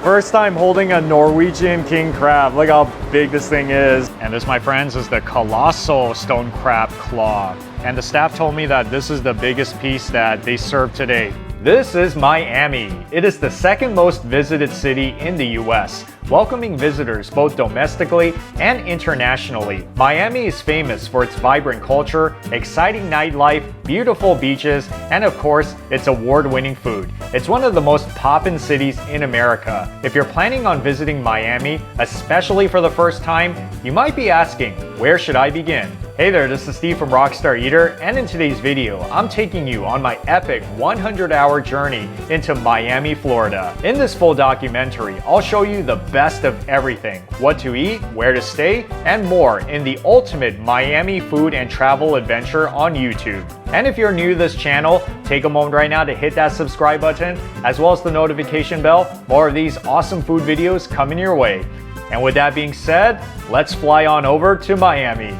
First time holding a Norwegian king crab. Look how big this thing is. And this, my friends, is the colossal stone crab claw. And the staff told me that this is the biggest piece that they serve today. This is Miami. It is the second most visited city in the US, welcoming visitors both domestically and internationally. Miami is famous for its vibrant culture, exciting nightlife, beautiful beaches, and of course, its award-winning food. It's one of the most poppin' cities in America. If you're planning on visiting Miami, especially for the first time, you might be asking, where should I begin? Hey there, this is Steve from Rockstar Eater, and in today's video, I'm taking you on my epic 100-hour journey into Miami, Florida. In this full documentary, I'll show you the best of everything, what to eat, where to stay, and more in the ultimate Miami food and travel adventure on YouTube. And if you're new to this channel, take a moment right now to hit that subscribe button, as well as the notification bell. More of these awesome food videos coming your way. And with that being said, let's fly on over to Miami.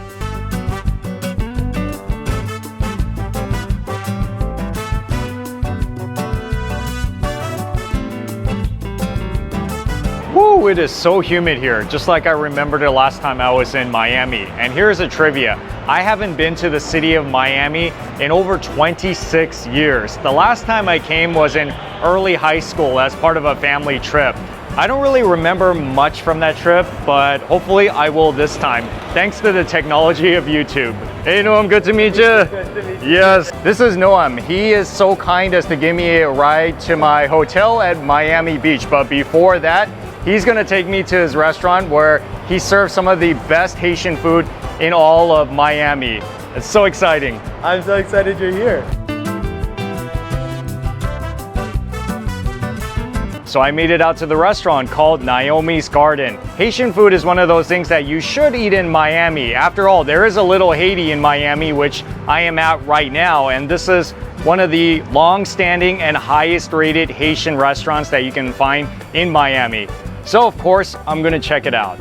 Woo, it is so humid here, just like I remember the last time I was in Miami. And here's a trivia. I haven't been to the city of Miami in over 26 years. The last time I came was in early high school as part of a family trip. I don't really remember much from that trip, but hopefully I will this time, thanks to the technology of YouTube. Hey Noam, good to meet you. Good to meet you. Yes, this is Noam. He is so kind as to give me a ride to my hotel at Miami Beach, but before that, he's gonna take me to his restaurant where he serves some of the best Haitian food in all of Miami. It's so exciting. I'm so excited you're here. So I made it out to the restaurant called Naomi's Garden. Haitian food is one of those things that you should eat in Miami. After all, there is a Little Haiti in Miami, which I am at right now, and this is one of the long-standing and highest rated Haitian restaurants that you can find in Miami. So of course, I'm gonna check it out.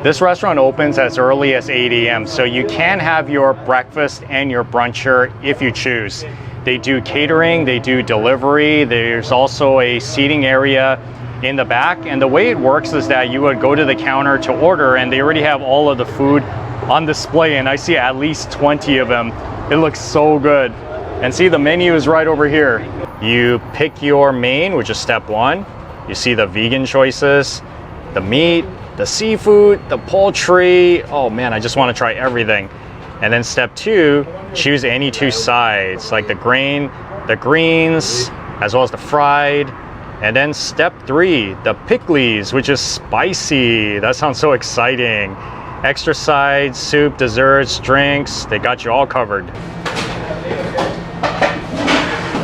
This restaurant opens as early as 8 a.m. so you can have your breakfast and your bruncher if you choose. They do catering, they do delivery, there's also a seating area in the back, and the way it works is that you would go to the counter to order and they already have all of the food on display, and I see at least 20 of them. It looks so good. And see, the menu is right over here. You pick your main, which is step one. You see the vegan choices, the meat, the seafood, the poultry. Oh man, I just want to try everything. And then step two, choose any two sides, like the grain, the greens, as well as the fried. And then step three, the pickles, which is spicy. That sounds so exciting. Extra sides, soup, desserts, drinks, they got you all covered.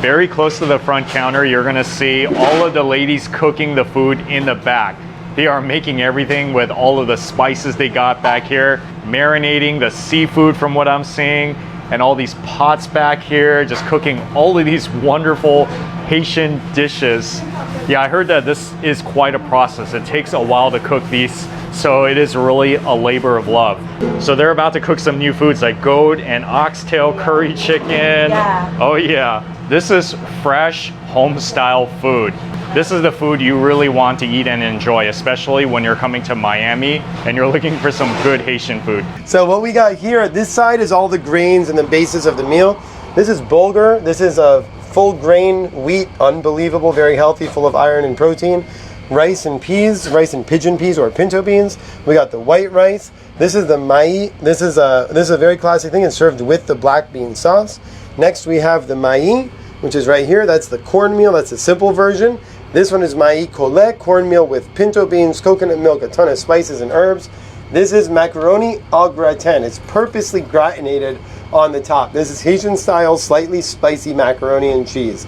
Very close to the front counter, you're gonna see all of the ladies cooking the food in the back. They are making everything with all of the spices they got back here, marinating the seafood from what I'm seeing, and all these pots back here, just cooking all of these wonderful Haitian dishes. Yeah, I heard that this is quite a process. It takes a while to cook these, so it is really a labor of love. So they're about to cook some new foods like goat and oxtail curry chicken. Yeah. Oh yeah, this is fresh home-style food. This is the food you really want to eat and enjoy, especially when you're coming to Miami and you're looking for some good Haitian food. So what we got here at this side is all the grains and the basis of the meal. This is bulgur. This is a full grain wheat, unbelievable, very healthy, full of iron and protein. Rice and peas, rice and pigeon peas or pinto beans. We got the white rice. This is the maïs. This is a very classic thing. It's served with the black bean sauce. Next we have the maïs, which is right here. That's the cornmeal. That's the simple version. This one is maïs collet, cornmeal with pinto beans, coconut milk, a ton of spices and herbs. This is macaroni au gratin. It's purposely gratinated on the top. This is Haitian style, slightly spicy macaroni and cheese.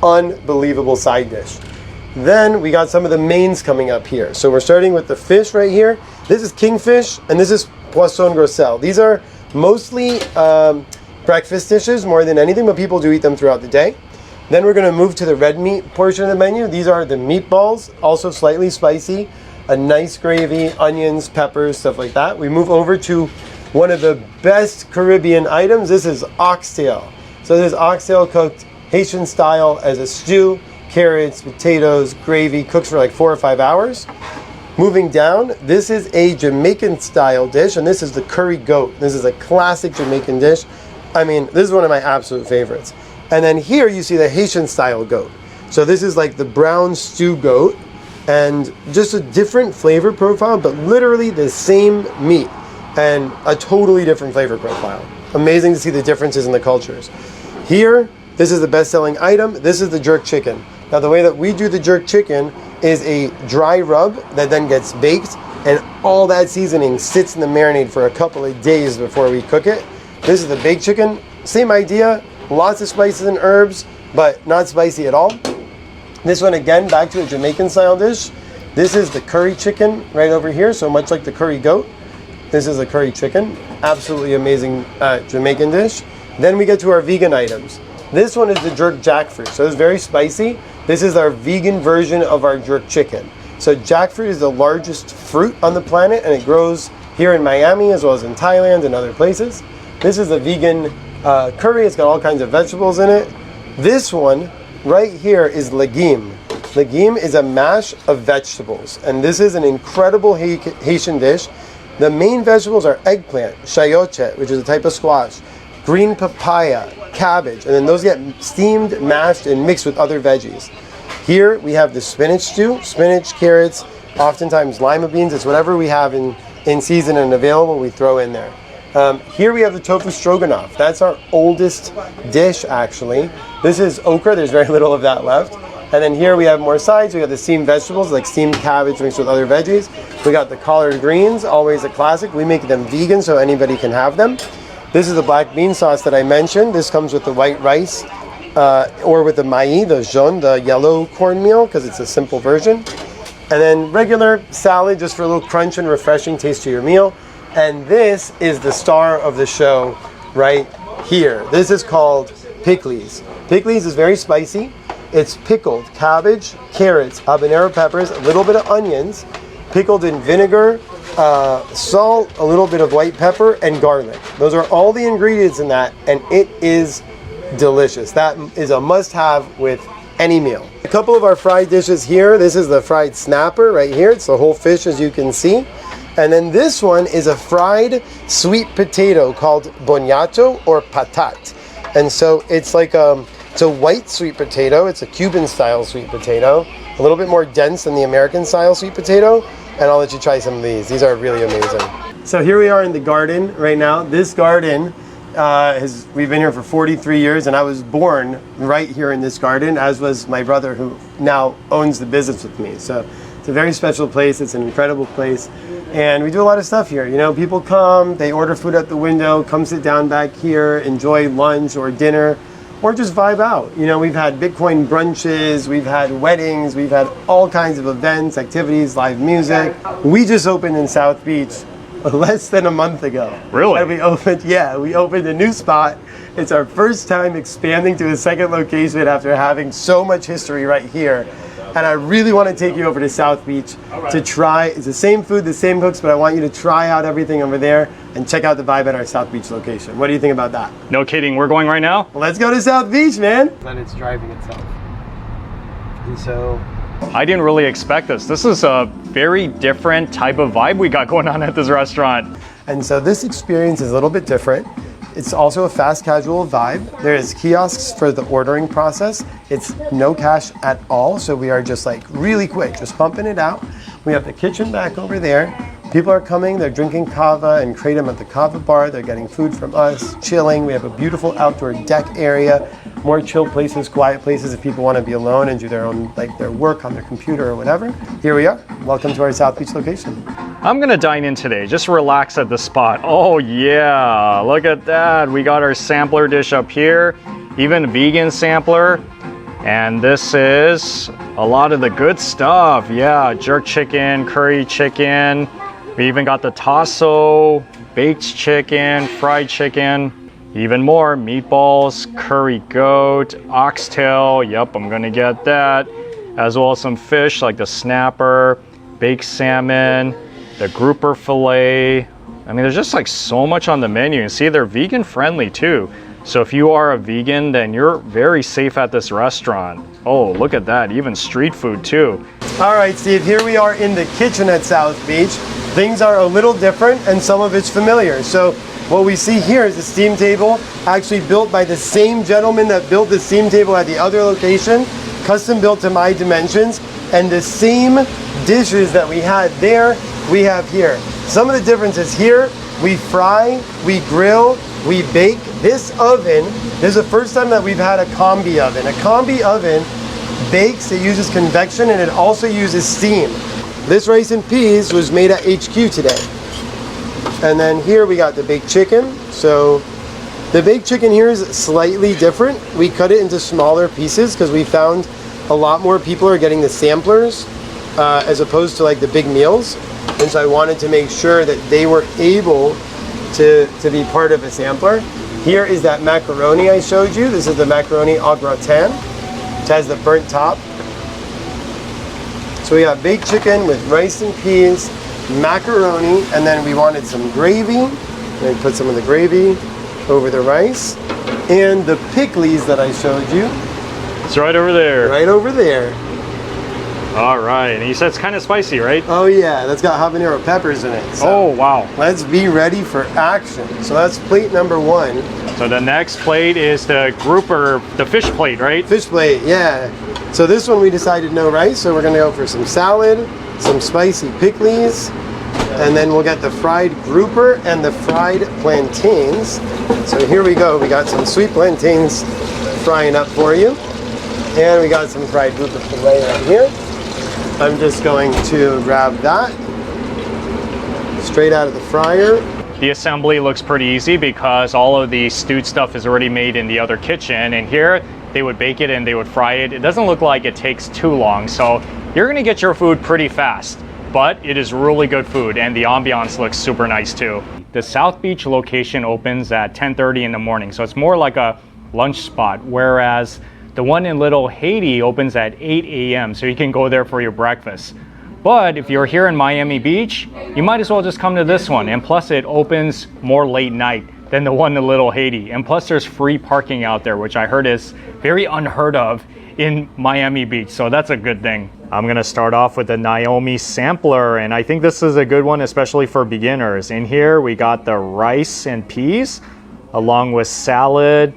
Unbelievable side dish. Then we got some of the mains coming up here. So we're starting with the fish right here. This is kingfish and this is poisson grossel. These are mostly breakfast dishes more than anything, but people do eat them throughout the day. Then we're going to move to the red meat portion of the menu. These are the meatballs, also slightly spicy, a nice gravy, onions, peppers, stuff like that. We move over to one of the best Caribbean items. This is oxtail. So this is oxtail cooked Haitian style as a stew. carrots, potatoes, gravy, cooks for like 4 or 5 hours. Moving down, this is a Jamaican style dish, and this is the curry goat. This is a classic Jamaican dish. I mean, this is one of my absolute favorites. And then here you see the Haitian style goat. So this is like the brown stew goat, and just a different flavor profile, but literally the same meat and a totally different flavor profile. Amazing to see the differences in the cultures. Here, this is the best-selling item. This is the jerk chicken. Now, the way that we do the jerk chicken is a dry rub that then gets baked, and all that seasoning sits in the marinade for a couple of days before we cook it. This is the baked chicken. Same idea, lots of spices and herbs, but not spicy at all. This one, again, back to a Jamaican style dish. This is the curry chicken right over here, so much like the curry goat. This is the curry chicken. Absolutely amazing Jamaican dish. Then we get to our vegan items. This one is the jerk jackfruit, so it's very spicy. This is our vegan version of our jerk chicken. So jackfruit is the largest fruit on the planet, and it grows here in Miami as well as in Thailand and other places. This is a vegan curry. It's got all kinds of vegetables in it. This one right here is legume. Legume is a mash of vegetables, and this is an incredible Haitian dish. The main vegetables are eggplant, chayote, which is a type of squash, green papaya, cabbage, and then those get steamed, mashed, and mixed with other veggies. Here we have the spinach stew, spinach, carrots, oftentimes lima beans. It's whatever we have in season and available, we throw in there. Here we have the tofu stroganoff. That's our oldest dish, actually. This is okra. There's very little of that left. And then here we have more sides. We have the steamed vegetables, like steamed cabbage mixed with other veggies. We got the collard greens, always a classic. We make them vegan so anybody can have them. This is the black bean sauce that I mentioned. This comes with the white rice or with the maïs, the jaune, the yellow cornmeal, because it's a simple version. And then regular salad, just for a little crunch and refreshing taste to your meal. And this is the star of the show right here. This is called pickles. Pickles is very spicy. It's pickled cabbage, carrots, habanero peppers, a little bit of onions, pickled in vinegar, salt, a little bit of white pepper, and garlic. Those are all the ingredients in that, and it is delicious. That is a must-have with any meal. A couple of our fried dishes here. This is the fried snapper right here. It's the whole fish, as you can see. And then this one is a fried sweet potato called boniato or patat. And so it's like it's a white sweet potato. It's a Cuban style sweet potato, a little bit more dense than the American style sweet potato. And I'll let you try some of these. These are really amazing. So here we are in the garden right now. This garden we've been here for 43 years, and I was born right here in this garden, as was my brother, who now owns the business with me. So it's a very special place. It's an incredible place. And we do a lot of stuff here. You know, people come, they order food at the window, come sit down back here, enjoy lunch or dinner, or just vibe out. You know, we've had Bitcoin brunches, we've had weddings, we've had all kinds of events, activities, live music. We just opened in South Beach less than a month ago. Really? And we opened a new spot. It's our first time expanding to a second location after having so much history right here. And I really want to take you over to South Beach to try. It's the same food, the same cooks, but I want you to try out everything over there and check out the vibe at our South Beach location. What do you think about that? No kidding, we're going right now? Well, let's go to South Beach, man. Then it's driving itself. And so I didn't really expect this. This is a very different type of vibe we got going on at this restaurant. And so this experience is a little bit different. It's also a fast casual vibe. There's kiosks for the ordering process. It's no cash at all, so we are just like really quick, just pumping it out. We have the kitchen back over there. People are coming, they're drinking kava and kratom at the kava bar. They're getting food from us, chilling. We have a beautiful outdoor deck area, more chill places, quiet places if people want to be alone and do their own, like their work on their computer or whatever. Here we are. Welcome to our South Beach location. I'm gonna dine in today, just relax at the spot. Oh yeah, look at that. We got our sampler dish up here, even vegan sampler. And this is a lot of the good stuff. Yeah, jerk chicken, curry chicken. We even got the tasso, baked chicken, fried chicken, even more meatballs, curry goat, oxtail. Yep, I'm gonna get that. As well as some fish like the snapper, baked salmon, the grouper fillet. I mean, there's just like so much on the menu. And see, they're vegan friendly too. So if you are a vegan, then you're very safe at this restaurant. Oh, look at that, even street food too. All right, Steve, here we are in the kitchen at South Beach. Things are a little different and some of it's familiar. So what we see here is a steam table actually built by the same gentleman that built the steam table at the other location, custom built to my dimensions, and the same dishes that we had there, we have here. Some of the differences here, we fry, we grill, we bake. This oven, this is the first time that we've had a combi oven. A combi oven bakes, it uses convection, and it also uses steam. This rice and peas was made at HQ today. And then here we got the baked chicken. So the baked chicken here is slightly different. We cut it into smaller pieces because we found a lot more people are getting the samplers as opposed to like the big meals. And so I wanted to make sure that they were able to be part of a sampler. Here is that macaroni I showed you. This is the macaroni au gratin. It has the burnt top. So we got baked chicken with rice and peas, macaroni, and then we wanted some gravy. And I put some of the gravy over the rice. And the pickles that I showed you. It's right over there. Right over there. All right, and you said it's kind of spicy, right? Oh yeah, that's got habanero peppers in it. So oh, wow. let's be ready for action. So that's plate number one. So the next plate is the grouper, the fish plate, right? Fish plate, yeah. So this one we decided no rice, so we're gonna go for some salad, some spicy pickles, and then we'll get the fried grouper and the fried plantains. So here we go, we got some sweet plantains frying up for you. And we got some fried grouper filet right here. I'm just going to grab that straight out of the fryer. The assembly looks pretty easy because all of the stewed stuff is already made in the other kitchen, and here they would bake it and they would fry it. It doesn't look like it takes too long, so you're gonna get your food pretty fast, but it is really good food and the ambiance looks super nice too. The South Beach location opens at 10:30 in the morning, so it's more like a lunch spot, whereas the one in Little Haiti opens at 8 a.m., so you can go there for your breakfast. But if you're here in Miami Beach, you might as well just come to this one. And plus it opens more late night than the one in Little Haiti. And plus there's free parking out there, which I heard is very unheard of in Miami Beach. So that's a good thing. I'm gonna start off with the Naomi sampler. And I think this is a good one, especially for beginners. In here, we got the rice and peas, along with salad,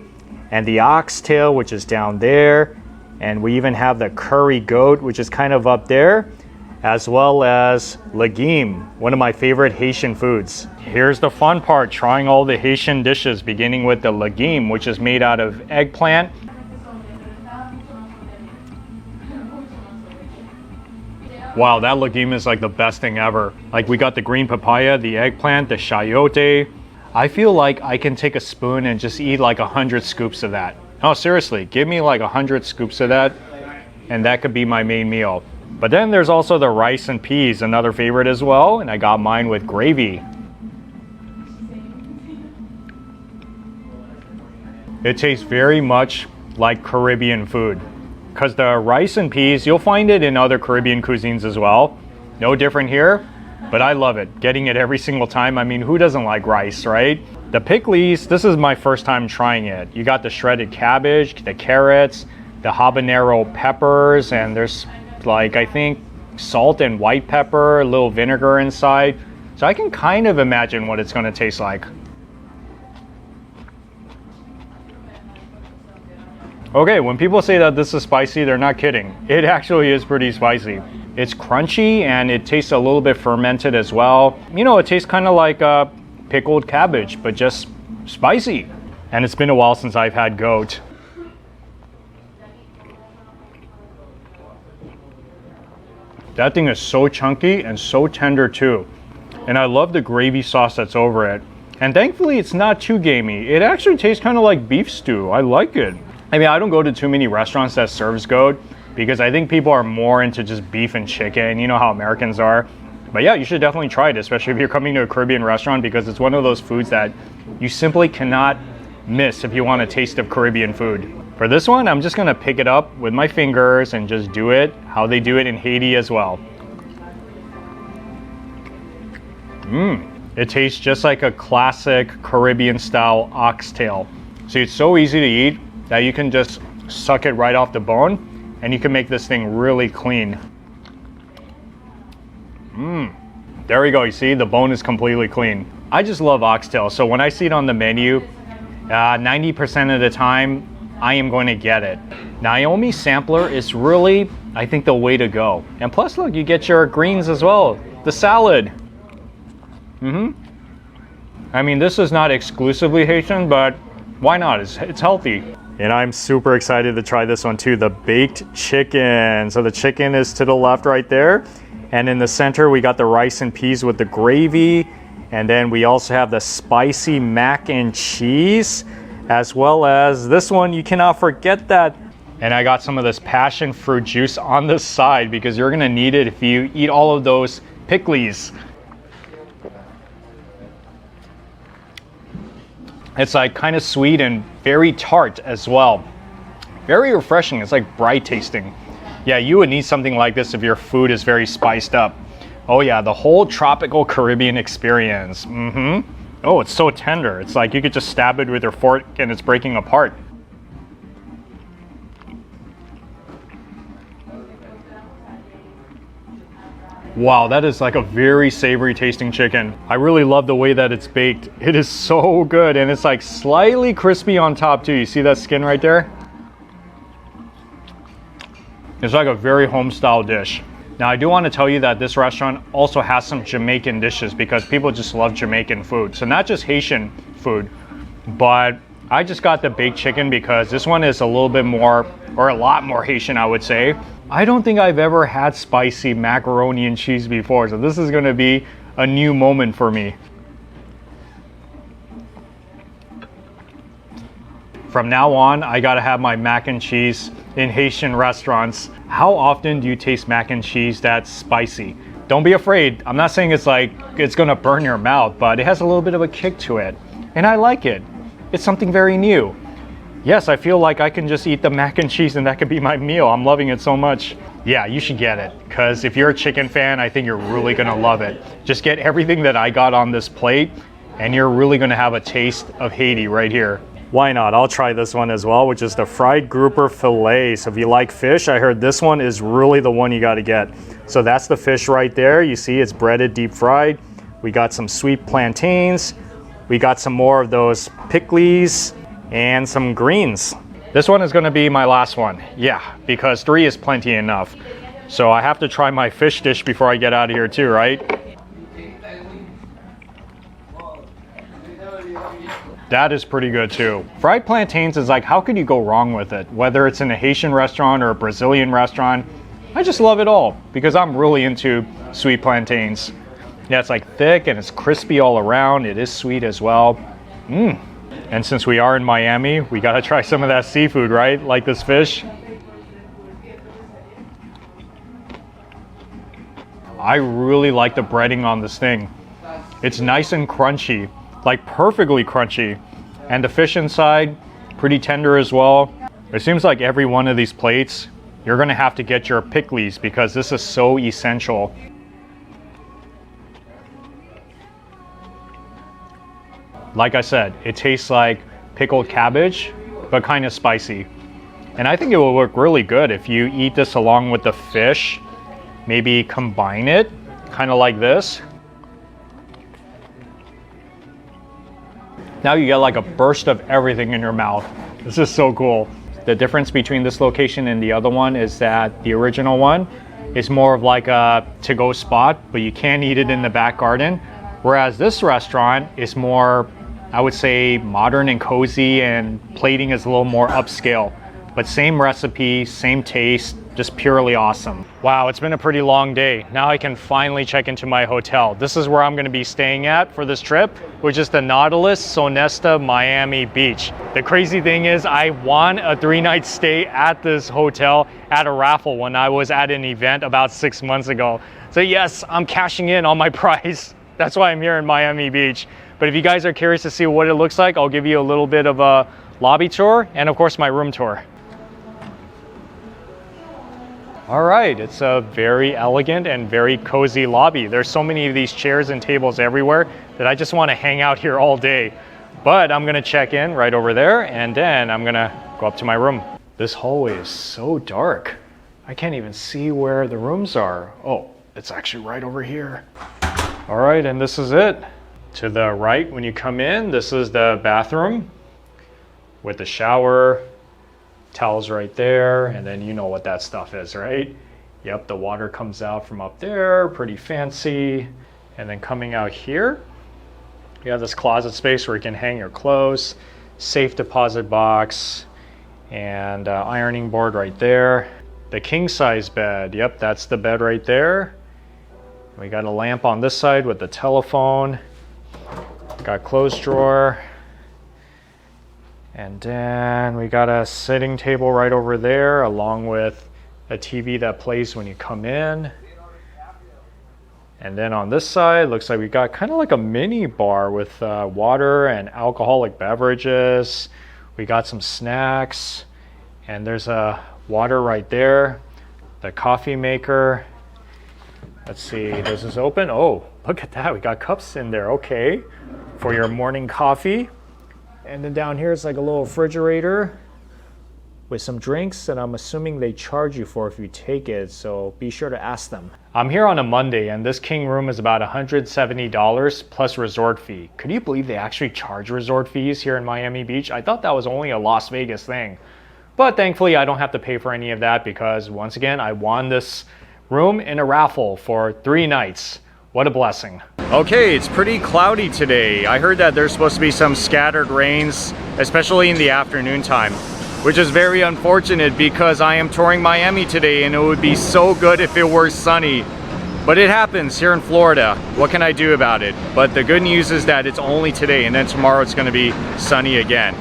and the oxtail, which is down there. And we even have the curry goat, which is kind of up there, as well as legume, one of my favorite Haitian foods. Here's the fun part, trying all the Haitian dishes, beginning with the legume, which is made out of eggplant. Wow, that legume is like the best thing ever. Like we got the green papaya, the eggplant, the chayote. I feel like I can take a spoon and just eat like 100 scoops of that. No, seriously, give me like 100 scoops of that and that could be my main meal. But then there's also the rice and peas, another favorite as well, and I got mine with gravy. It tastes very much like Caribbean food because the rice and peas, you'll find it in other Caribbean cuisines as well. No different here. But I love it, getting it every single time. I mean, who doesn't like rice, right? The pickles, this is my first time trying it. You got the shredded cabbage, the carrots, the habanero peppers, and there's like, I think, salt and white pepper, a little vinegar inside. So I can kind of imagine what it's gonna taste like. Okay, when people say that this is spicy, they're not kidding. It actually is pretty spicy. It's crunchy and it tastes a little bit fermented as well. You know, it tastes kind of like pickled cabbage, but just spicy. And it's been a while since I've had goat. That thing is so chunky and so tender too. And I love the gravy sauce that's over it. And thankfully it's not too gamey. It actually tastes kind of like beef stew. I like it. I mean, I don't go to too many restaurants that serves goat because I think people are more into just beef and chicken. You know how Americans are. But yeah, you should definitely try it, especially if you're coming to a Caribbean restaurant, because it's one of those foods that you simply cannot miss if you want a taste of Caribbean food. For this one, I'm just gonna pick it up with my fingers and just do it how they do it in Haiti as well. It tastes just like a classic Caribbean style oxtail. See, it's so easy to eat that you can just suck it right off the bone and you can make this thing really clean. There we go. You see, the bone is completely clean. I just love oxtail. So when I see it on the menu, 90% of the time, I am going to get it. Naomi sampler is really, I think, the way to go. And plus, look, you get your greens as well. The salad. I mean, this is not exclusively Haitian, but why not? It's healthy. And I'm super excited to try this one too, the baked chicken. So the chicken is to the left right there. And in the center, we got the rice and peas with the gravy. And then we also have the spicy mac and cheese, as well as this one. You cannot forget that. And I got some of this passion fruit juice on the side because you're gonna need it if you eat all of those pickles. It's like kind of sweet and very tart as well. Very refreshing. It's like bright tasting. Yeah, you would need something like this if your food is very spiced up. Oh yeah, the whole tropical Caribbean experience. Oh, it's so tender. It's like you could just stab it with your fork and it's breaking apart. Wow, that is like a very savory tasting chicken. I really love the way that it's baked. It is so good, and it's like slightly crispy on top too. You see that skin right there? It's like a very home-style dish. Now, I do want to tell you that this restaurant also has some Jamaican dishes because people just love Jamaican food. So not just Haitian food, but I just got the baked chicken because this one is a little bit more, or a lot more Haitian, I would say. I don't think I've ever had spicy macaroni and cheese before, so this is going to be a new moment for me. From now on, I gotta have my mac and cheese in Haitian restaurants. How often do you taste mac and cheese that's spicy? Don't be afraid. I'm not saying it's like it's gonna burn your mouth, but it has a little bit of a kick to it. And I like it. It's something very new. Yes, I feel like I can just eat the mac and cheese and that could be my meal. I'm loving it so much. Yeah, you should get it. Because if you're a chicken fan, I think you're really gonna love it. Just get everything that I got on this plate and you're really gonna have a taste of Haiti right here. Why not? I'll try this one as well, which is the fried grouper fillet. So if you like fish, I heard this one is really the one you gotta get. So that's the fish right there. You see it's breaded, deep fried. We got some sweet plantains. We got some more of those pickles and some greens. This one is gonna be my last one. Yeah, because 3 is plenty enough. So I have to try my fish dish before I get out of here too, right? That is pretty good too. Fried plantains is like, how could you go wrong with it? Whether it's in a Haitian restaurant or a Brazilian restaurant, I just love it all because I'm really into sweet plantains. Yeah, it's like thick and it's crispy all around. It is sweet as well. And since we are in Miami, we gotta try some of that seafood, right? Like this fish. I really like the breading on this thing. It's nice and crunchy, like perfectly crunchy. And the fish inside, pretty tender as well. It seems like every one of these plates, you're gonna have to get your pickles because this is so essential. Like I said, it tastes like pickled cabbage, but kind of spicy. And I think it will work really good if you eat this along with the fish. Maybe combine it, kind of like this. Now you get like a burst of everything in your mouth. This is so cool. The difference between this location and the other one is that the original one is more of like a to-go spot, but you can't eat it in the back garden. Whereas this restaurant is more, I would say, modern and cozy, and plating is a little more upscale. But same recipe, same taste, just purely awesome. Wow, it's been a pretty long day. Now I can finally check into my hotel. This is where I'm gonna be staying at for this trip, which is the Nautilus Sonesta Miami Beach. The crazy thing is I won a 3-night stay at this hotel at a raffle when I was at an event about 6 months ago. So yes, I'm cashing in on my prize. That's why I'm here in Miami Beach. But if you guys are curious to see what it looks like, I'll give you a little bit of a lobby tour and of course my room tour. All right, it's a very elegant and very cozy lobby. There's so many of these chairs and tables everywhere that I just want to hang out here all day. But I'm gonna check in right over there and then I'm gonna go up to my room. This hallway is so dark. I can't even see where the rooms are. Oh, it's actually right over here. All right, and this is it. To the right, when you come in, this is the bathroom with the shower, towels right there, and then you know what that stuff is, right? Yep, the water comes out from up there, pretty fancy. And then coming out here, you have this closet space where you can hang your clothes, safe deposit box, and ironing board right there. The king size bed, yep, that's the bed right there. We got a lamp on this side with the telephone. Got clothes drawer. And then we got a sitting table right over there along with a TV that plays when you come in. And then on this side, looks like we got kind of like a mini bar with water and alcoholic beverages. We got some snacks, and there's a water right there, the coffee maker. Let's see, does this open? Oh, look at that, we got cups in there, okay, for your morning coffee. And then down here is like a little refrigerator with some drinks, and I'm assuming they charge you for if you take it, so be sure to ask them. I'm here on a Monday, and this king room is about $170 plus resort fee. Could you believe they actually charge resort fees here in Miami Beach? I thought that was only a Las Vegas thing. But thankfully, I don't have to pay for any of that because, once again, I won this room in a raffle for 3 nights. What a blessing. Okay, it's pretty cloudy today. I heard that there's supposed to be some scattered rains, especially in the afternoon time, which is very unfortunate because I am touring Miami today and it would be so good if it were sunny. But it happens here in Florida. What can I do about it? But the good news is that it's only today and then tomorrow it's gonna be sunny again.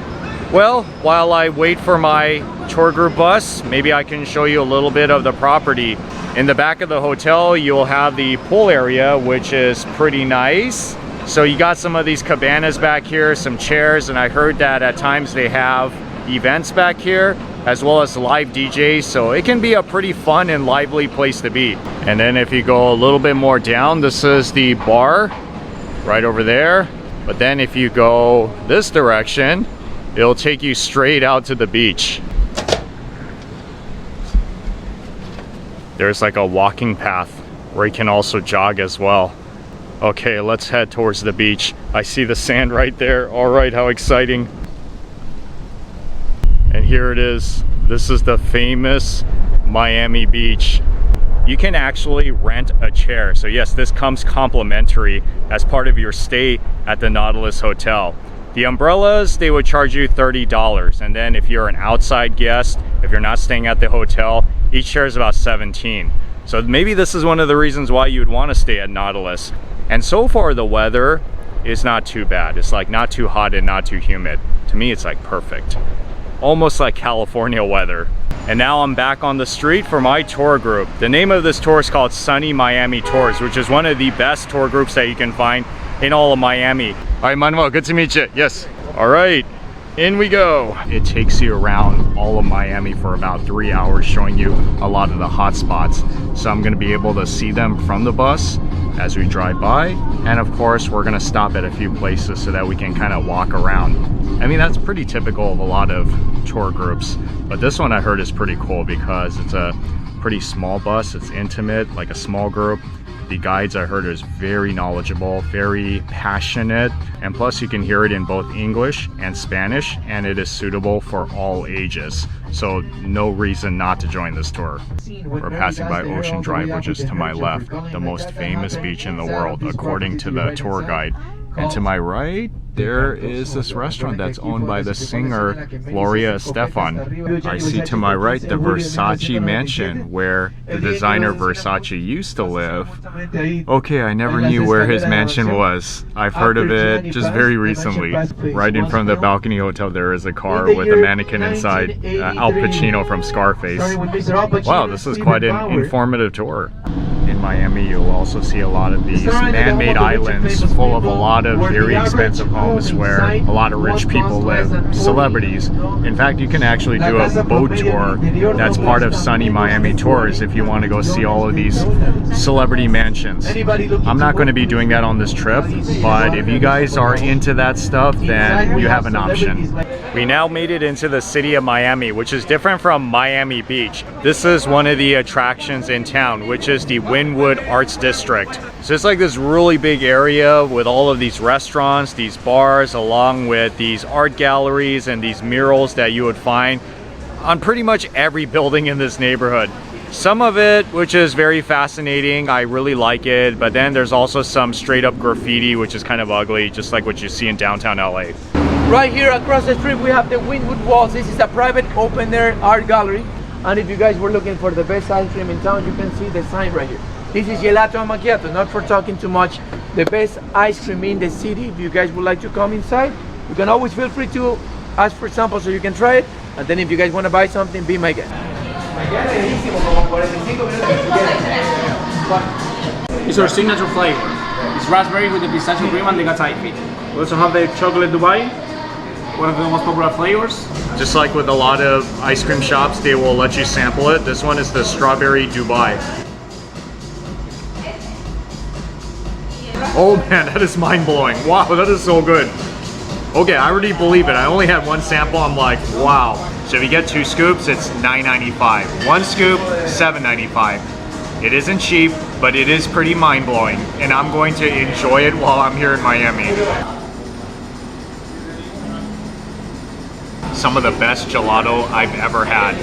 Well, while I wait for my tour group bus, maybe I can show you a little bit of the property. In the back of the hotel, you'll have the pool area, which is pretty nice. So you got some of these cabanas back here, some chairs, and I heard that at times they have events back here, as well as live DJs, so it can be a pretty fun and lively place to be. And then if you go a little bit more down, this is the bar right over there. But then if you go this direction, it'll take you straight out to the beach. There's like a walking path where you can also jog as well. Okay, let's head towards the beach. I see the sand right there. All right, how exciting. And here it is. This is the famous Miami Beach. You can actually rent a chair. So yes, this comes complimentary as part of your stay at the Nautilus Hotel. The umbrellas, they would charge you $30. And then if you're an outside guest, if you're not staying at the hotel, each chair is about $17. So maybe this is one of the reasons why you would want to stay at Nautilus. And so far the weather is not too bad. It's like not too hot and not too humid. To me, it's like perfect. Almost like California weather. And now I'm back on the street for my tour group. The name of this tour is called Sunny Miami Tours, which is one of the best tour groups that you can find in all of Miami. All right, Manuel, good to meet you. Yes. All right, in we go. It takes you around all of Miami for about 3 hours, showing you a lot of the hot spots. So I'm gonna be able to see them from the bus as we drive by. And of course, we're gonna stop at a few places so that we can kind of walk around. I mean, that's pretty typical of a lot of tour groups. But this one I heard is pretty cool because it's a pretty small bus. It's intimate, like a small group. The guides I heard is very knowledgeable, very passionate, and plus you can hear it in both English and Spanish, and it is suitable for all ages. So no reason not to join this tour. We're passing by Ocean Drive, which is to my left, the most famous beach in the world, according to the tour guide. And to my right, there is this restaurant that's owned by the singer Gloria Estefan. I see to my right the Versace mansion where the designer Versace used to live. Okay, I never knew where his mansion was. I've heard of it just very recently. Right in front of the balcony hotel there is a car with a mannequin inside, Al Pacino from Scarface. Wow, this is quite an informative tour. And Miami, you'll also see a lot of these man-made islands full of a lot of very expensive homes where a lot of rich people live, celebrities. In fact, you can actually do a boat tour that's part of Sunny Miami Tours if you want to go see all of these celebrity mansions. I'm not going to be doing that on this trip, but if you guys are into that stuff, then you have an option. We now made it into the city of Miami, which is different from Miami Beach. This is one of the attractions in town, which is the Wynwood Arts District. So it's like this really big area with all of these restaurants, these bars, along with these art galleries and these murals that you would find on pretty much every building in this neighborhood. Some of it, which is very fascinating, I really like it, but then there's also some straight up graffiti, which is kind of ugly, just like what you see in downtown LA. Right here across the street we have the Wynwood Walls. This is a private open air art gallery. And if you guys were looking for the best ice cream in town, you can see the sign right here. This is gelato and macchiato, not for talking too much. The best ice cream in the city. If you guys would like to come inside, you can always feel free to ask for samples so you can try it. And then if you guys want to buy something, be my guest. It's our signature flavor. It's raspberry with the pistachio cream and the Agave. We also have the chocolate Dubai, one of the most popular flavors. Just like with a lot of ice cream shops, they will let you sample it. This one is the strawberry Dubai. Oh man, that is mind-blowing. Wow, that is so good. Okay, I already believe it. I only had one sample. I'm like, wow. So if you get 2 scoops, it's $9.95. 1 scoop, $7.95. It isn't cheap, but it is pretty mind-blowing, and I'm going to enjoy it while I'm here in Miami. Some of the best gelato I've ever had.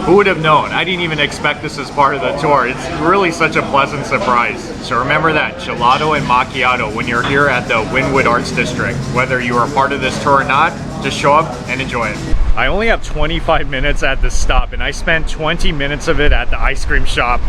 Who would have known? I didn't even expect this as part of the tour. It's really such a pleasant surprise. So remember that, gelato and macchiato when you're here at the Wynwood Arts District. Whether you are a part of this tour or not, just show up and enjoy it. I only have 25 minutes at this stop, and I spent 20 minutes of it at the ice cream shop.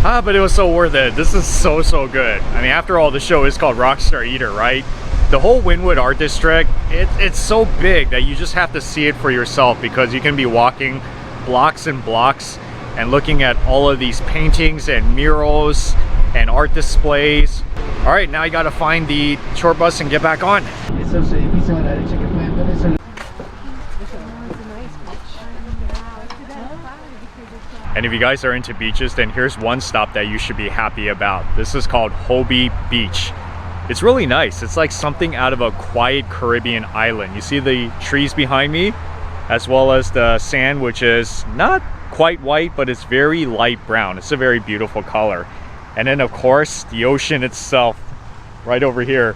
But it was so worth it. This is so good. I mean, after all, the show is called Rockstar Eater, right? The whole Wynwood Art District, it's so big that you just have to see it for yourself, because you can be walking blocks and blocks and looking at all of these paintings and murals and art displays. All right, now you got to find the tour bus and get back on. And if you guys are into beaches, then here's one stop that you should be happy about. This is called Hobie Beach. It's really nice. It's like something out of a quiet Caribbean island. You see the trees behind me, as well as the sand, which is not quite white, but it's very light brown. It's a very beautiful color. And then of course, the ocean itself, right over here,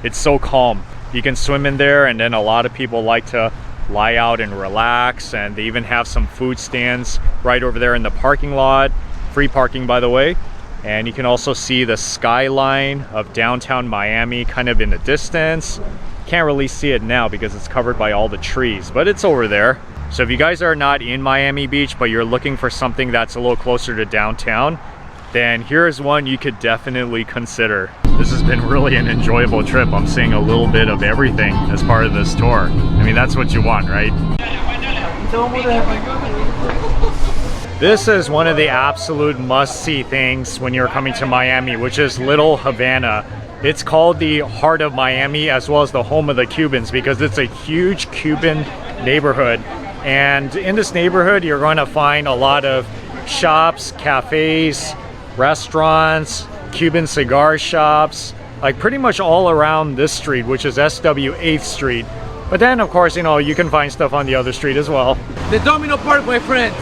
it's so calm. You can swim in there, and then a lot of people like to lie out and relax, and they even have some food stands right over there in the parking lot. Free parking, by the way. And you can also see the skyline of downtown Miami kind of in the distance. Can't really see it now because it's covered by all the trees, but it's over there. So if you guys are not in Miami Beach, but you're looking for something that's a little closer to downtown, then here's one you could definitely consider. This has been really an enjoyable trip. I'm seeing a little bit of everything as part of this tour. I mean, that's what you want, right? This is one of the absolute must-see things when you're coming to Miami, which is Little Havana. It's called the heart of Miami, as well as the home of the Cubans, because it's a huge Cuban neighborhood. And in this neighborhood, you're going to find a lot of shops, cafes, restaurants, Cuban cigar shops, like pretty much all around this street, which is SW 8th Street. But then, of course, you know, you can find stuff on the other street as well. The Domino Park, my friends,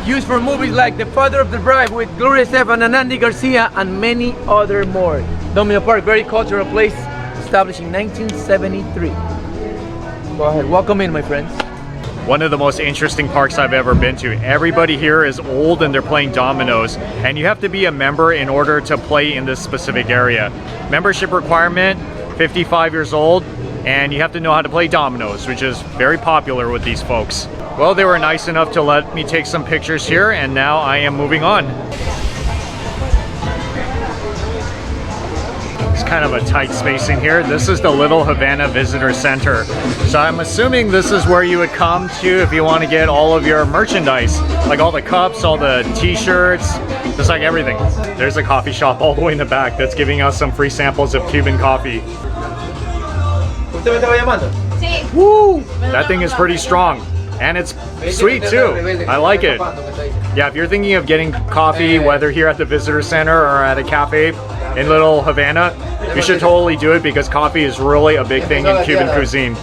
used for movies like The Father of the Bride with Gloria Estefan and Andy Garcia and many other more. Domino Park, very cultural place, established in 1973. Go ahead, welcome in, my friends. One of the most interesting parks I've ever been to. Everybody here is old and they're playing dominoes, and you have to be a member in order to play in this specific area. Membership requirement, 55 years old, and you have to know how to play dominoes, which is very popular with these folks. Well, they were nice enough to let me take some pictures here, and now I am moving on. kind of a tight space in here. This is the Little Havana Visitor Center. So I'm assuming this is where you would come to if you want to get all of your merchandise, like all the cups, all the t-shirts, just like everything. There's a coffee shop all the way in the back that's giving us some free samples of Cuban coffee. Woo! That thing is pretty strong. And it's sweet too. I like it. Yeah, if you're thinking of getting coffee, whether here at the Visitor Center or at a cafe in Little Havana, you should totally do it because coffee is really a big thing in Cuban cuisine.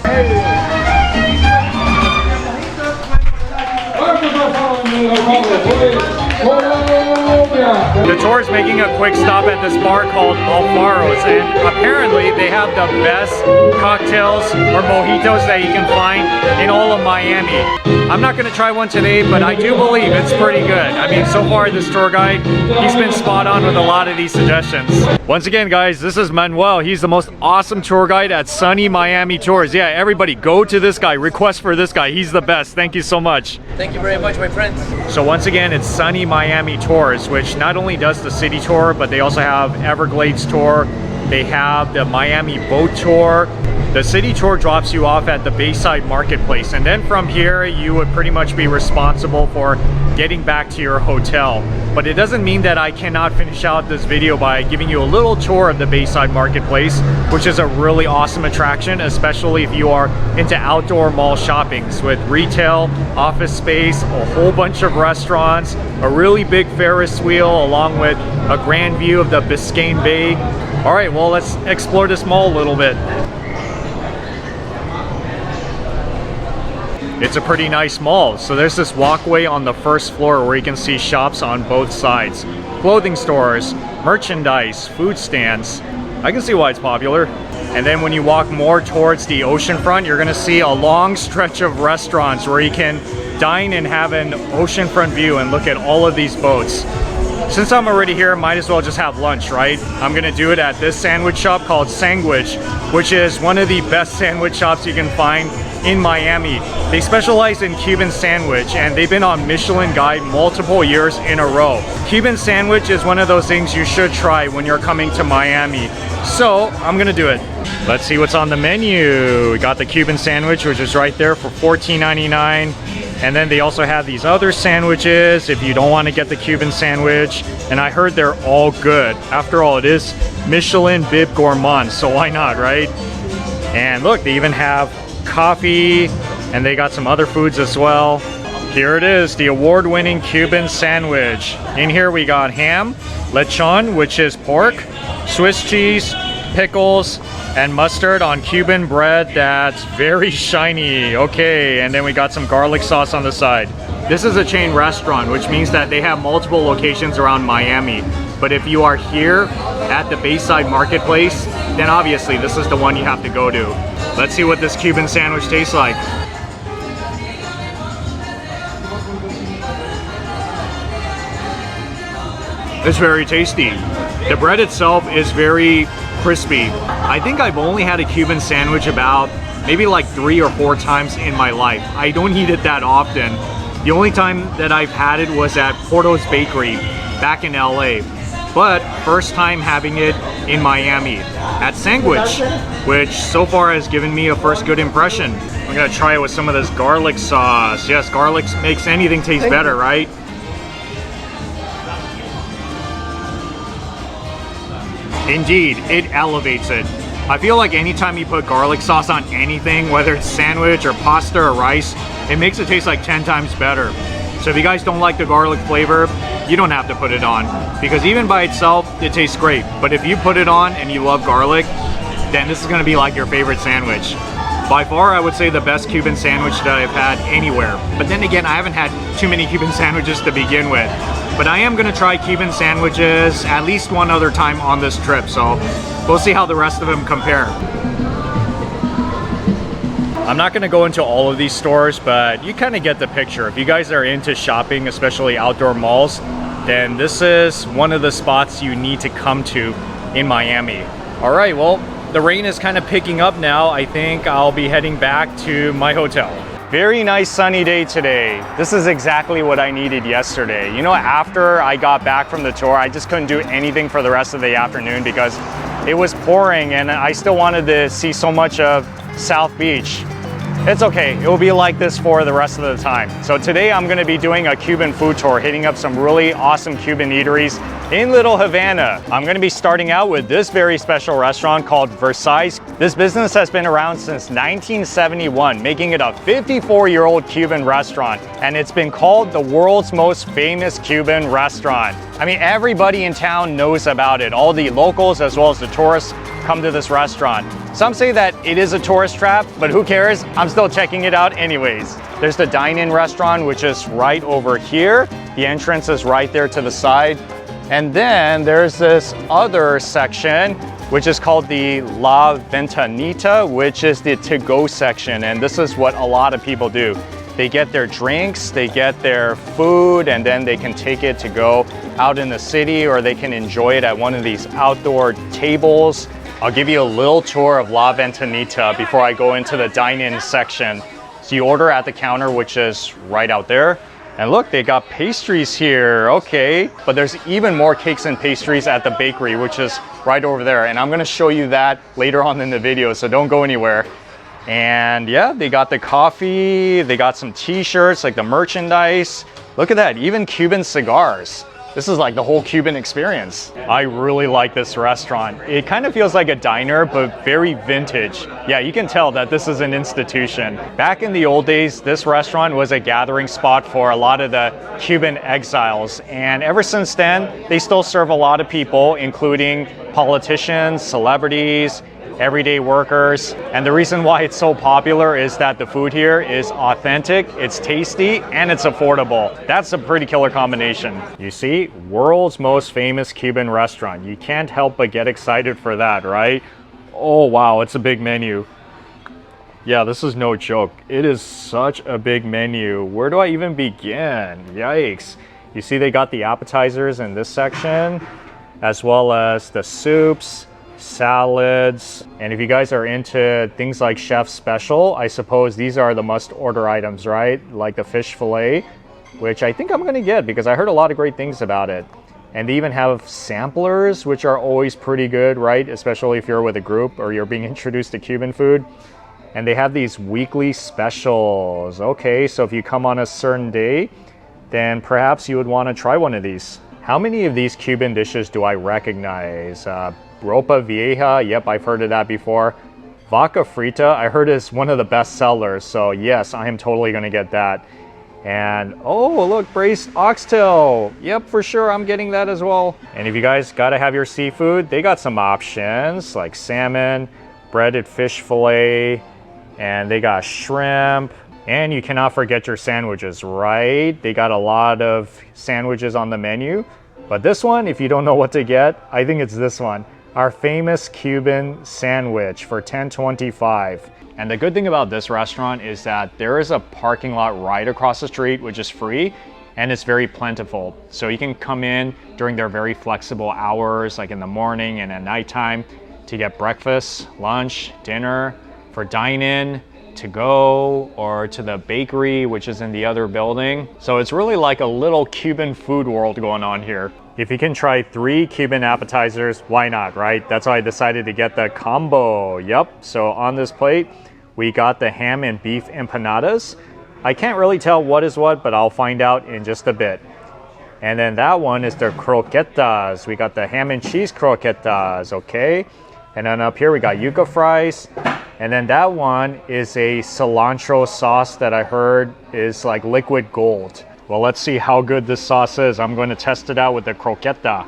The tour is making a quick stop at this bar called Alfaro's, and apparently they have the best cocktails or mojitos that you can find in all of Miami. I'm not going to try one today, but I do believe it's pretty good. I mean, so far this tour guide, he's been spot on with a lot of these suggestions. Once again, guys, this is Manuel. He's the most awesome tour guide at Sunny Miami Tours. Yeah, everybody go to this guy, request for this guy. He's the best. Thank you so much. Thank you very much, my friends. So once again, it's Sunny Miami Tours, which not only does the city tour, but they also have Everglades tour. They have the Miami boat tour. The city tour drops you off at the Bayside Marketplace, and then from here you would pretty much be responsible for getting back to your hotel. But it doesn't mean that I cannot finish out this video by giving you a little tour of the Bayside Marketplace, which is a really awesome attraction, especially if you are into outdoor mall shoppings with retail, office space, a whole bunch of restaurants, a really big Ferris wheel, along with a grand view of the Biscayne Bay. All right, well, let's explore this mall a little bit. It's a pretty nice mall. So there's this walkway on the first floor where you can see shops on both sides. Clothing stores, merchandise, food stands. I can see why it's popular. And then when you walk more towards the oceanfront, you're gonna see a long stretch of restaurants where you can dine and have an oceanfront view and look at all of these boats. Since I'm already here, might as well just have lunch, right? I'm gonna do it at this sandwich shop called Sandwich, which is one of the best sandwich shops you can find in Miami. They specialize in Cuban sandwich, and they've been on Michelin Guide multiple years in a row. Cuban sandwich is one of those things you should try when you're coming to Miami. So I'm gonna do it. Let's see what's on the menu. We got the Cuban sandwich, which is right there for $14.99. And then they also have these other sandwiches if you don't want to get the Cuban sandwich. And I heard they're all good. After all, it is Michelin Bib Gourmand, so why not, right? And look, they even have coffee, and they got some other foods as well. Here it is, the award-winning Cuban sandwich. In here we got ham, lechon, which is pork, Swiss cheese, pickles, and mustard on Cuban bread that's very shiny. Okay, and then we got some garlic sauce on the side. This is a chain restaurant, which means that they have multiple locations around Miami. But if you are here at the Bayside Marketplace, then obviously this is the one you have to go to. Let's see what this Cuban sandwich tastes like. It's very tasty. The bread itself is very crispy. I think I've only had a Cuban sandwich about maybe like 3 or 4 times in my life. I don't eat it that often. The only time that I've had it was at Porto's Bakery back in LA. But first time having it in Miami at Sandwich, which so far has given me a first good impression. I'm gonna try it with some of this garlic sauce. Yes, garlic makes anything taste better, right? Indeed, it elevates it. I feel like anytime you put garlic sauce on anything, whether it's sandwich or pasta or rice, it makes it taste like 10 times better. So if you guys don't like the garlic flavor, you don't have to put it on, because even by itself, it tastes great. But if you put it on and you love garlic, then this is gonna be like your favorite sandwich. By far, I would say the best Cuban sandwich that I've had anywhere. But then again, I haven't had too many Cuban sandwiches to begin with. But I am gonna try Cuban sandwiches at least one other time on this trip, so we'll see how the rest of them compare. I'm not gonna go into all of these stores, but you kind of get the picture. If you guys are into shopping, especially outdoor malls, then this is one of the spots you need to come to in Miami. All right, well, the rain is kind of picking up now. I think I'll be heading back to my hotel. Very nice sunny day today. This is exactly what I needed yesterday. You know, after I got back from the tour, I just couldn't do anything for the rest of the afternoon because it was pouring and I still wanted to see so much of South Beach. It's okay, it will be like this for the rest of the time. So today I'm gonna be doing a Cuban food tour, hitting up some really awesome Cuban eateries in Little Havana. I'm gonna be starting out with this very special restaurant called Versailles. This business has been around since 1971, making it a 54-year-old Cuban restaurant. And it's been called the world's most famous Cuban restaurant. I mean, everybody in town knows about it. All the locals as well as the tourists come to this restaurant. Some say that it is a tourist trap, but who cares? I'm still checking it out anyways. There's the dine-in restaurant, which is right over here. The entrance is right there to the side. And then there's this other section, which is called the La Ventanita, which is the to-go section. And this is what a lot of people do. They get their drinks, they get their food, and then they can take it to go out in the city, or they can enjoy it at one of these outdoor tables. I'll give you a little tour of La Ventanita before I go into the dine-in section. So you order at the counter, which is right out there. And look, they got pastries here, okay. But there's even more cakes and pastries at the bakery, which is right over there. And I'm gonna show you that later on in the video, so don't go anywhere. And yeah, they got the coffee, they got some t-shirts, like the merchandise. Look at that, even Cuban cigars. This is like the whole Cuban experience. I really like this restaurant. It kind of feels like a diner, but very vintage. Yeah, you can tell that this is an institution. Back in the old days, this restaurant was a gathering spot for a lot of the Cuban exiles. And ever since then, they still serve a lot of people, including politicians, celebrities, everyday workers. And the reason why it's so popular is that the food here is authentic, it's tasty, and it's affordable. That's a pretty killer combination. You see, world's most famous Cuban restaurant. You can't help but get excited for that, right? Oh wow, it's a big menu. Yeah, this is no joke. It is such a big menu. Where do I even begin? Yikes. You see they got the appetizers in this section, as well as the soups, salads. And if you guys are into things like chef special, I suppose these are the must order items, right? Like the fish fillet, which I think I'm gonna get because I heard a lot of great things about it. And they even have samplers, which are always pretty good, right? Especially if you're with a group or you're being introduced to Cuban food. And they have these weekly specials. Okay, so if you come on a certain day, then perhaps you would want to try one of these. How many of these Cuban dishes do I recognize? Ropa Vieja, yep, I've heard of that before. Vaca Frita, I heard is one of the best sellers, so yes, I am totally gonna get that. And oh, look, braised oxtail. Yep, for sure, I'm getting that as well. And if you guys gotta have your seafood, they got some options like salmon, breaded fish fillet, and they got shrimp. And you cannot forget your sandwiches, right? They got a lot of sandwiches on the menu. But this one, if you don't know what to get, I think it's this one. Our famous Cuban sandwich for $10.25. And the good thing about this restaurant is that there is a parking lot right across the street, which is free, and it's very plentiful. So you can come in during their very flexible hours, like in the morning and at nighttime, to get breakfast, lunch, dinner, for dine-in, to go, or to the bakery, which is in the other building. So it's really like a little Cuban food world going on here. If you can try 3 Cuban appetizers, why not, right? That's why I decided to get the combo. Yep, so on this plate, we got the ham and beef empanadas. I can't really tell what is what, but I'll find out in just a bit. And then that one is the croquetas. We got the ham and cheese croquetas, okay? And then up here we got yuca fries. And then that one is a cilantro sauce that I heard is like liquid gold. Well, let's see how good this sauce is. I'm going to test it out with the croqueta.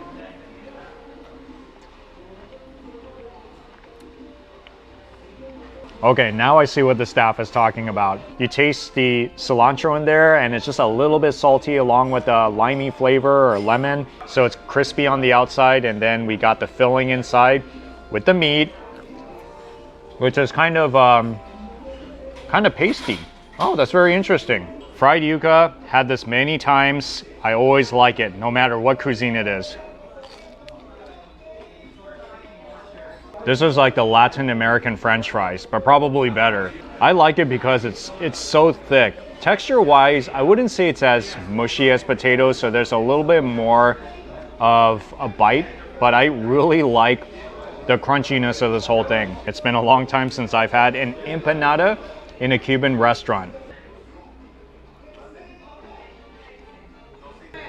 Okay, now I see what the staff is talking about. You taste the cilantro in there and it's just a little bit salty along with a limey flavor or lemon. So it's crispy on the outside, and then we got the filling inside with the meat, which is kind of pasty. Oh, that's very interesting. Fried yuca, had this many times. I always like it, no matter what cuisine it is. This is like the Latin American French fries, but probably better. I like it because it's so thick. Texture-wise, I wouldn't say it's as mushy as potatoes, so there's a little bit more of a bite, but I really like the crunchiness of this whole thing. It's been a long time since I've had an empanada in a Cuban restaurant.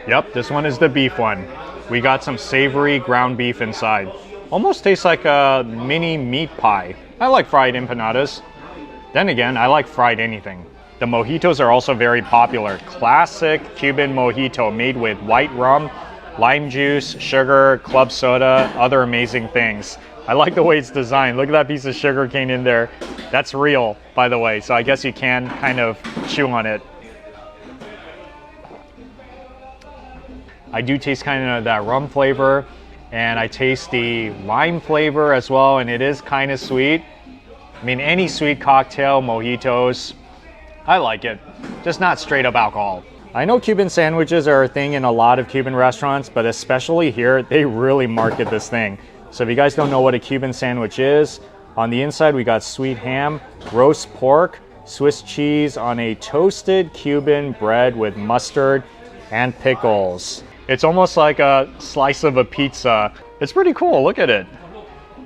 Yep, this one is the beef one. We got some savory ground beef inside. Almost tastes like a mini meat pie. I like fried empanadas. Then again, I like fried anything. The mojitos are also very popular. Classic Cuban mojito made with white rum, lime juice, sugar, club soda, other amazing things. I like the way it's designed. Look at that piece of sugar cane in there. That's real, by the way, so I guess you can kind of chew on it. I do taste kind of that rum flavor, and I taste the lime flavor as well, and it is kind of sweet. I mean, any sweet cocktail, mojitos, I like it. Just not straight up alcohol. I know Cuban sandwiches are a thing in a lot of Cuban restaurants, but especially here, they really market this thing. So if you guys don't know what a Cuban sandwich is, on the inside we got sweet ham, roast pork, Swiss cheese on a toasted Cuban bread with mustard and pickles. It's almost like a slice of a pizza. It's pretty cool, look at it.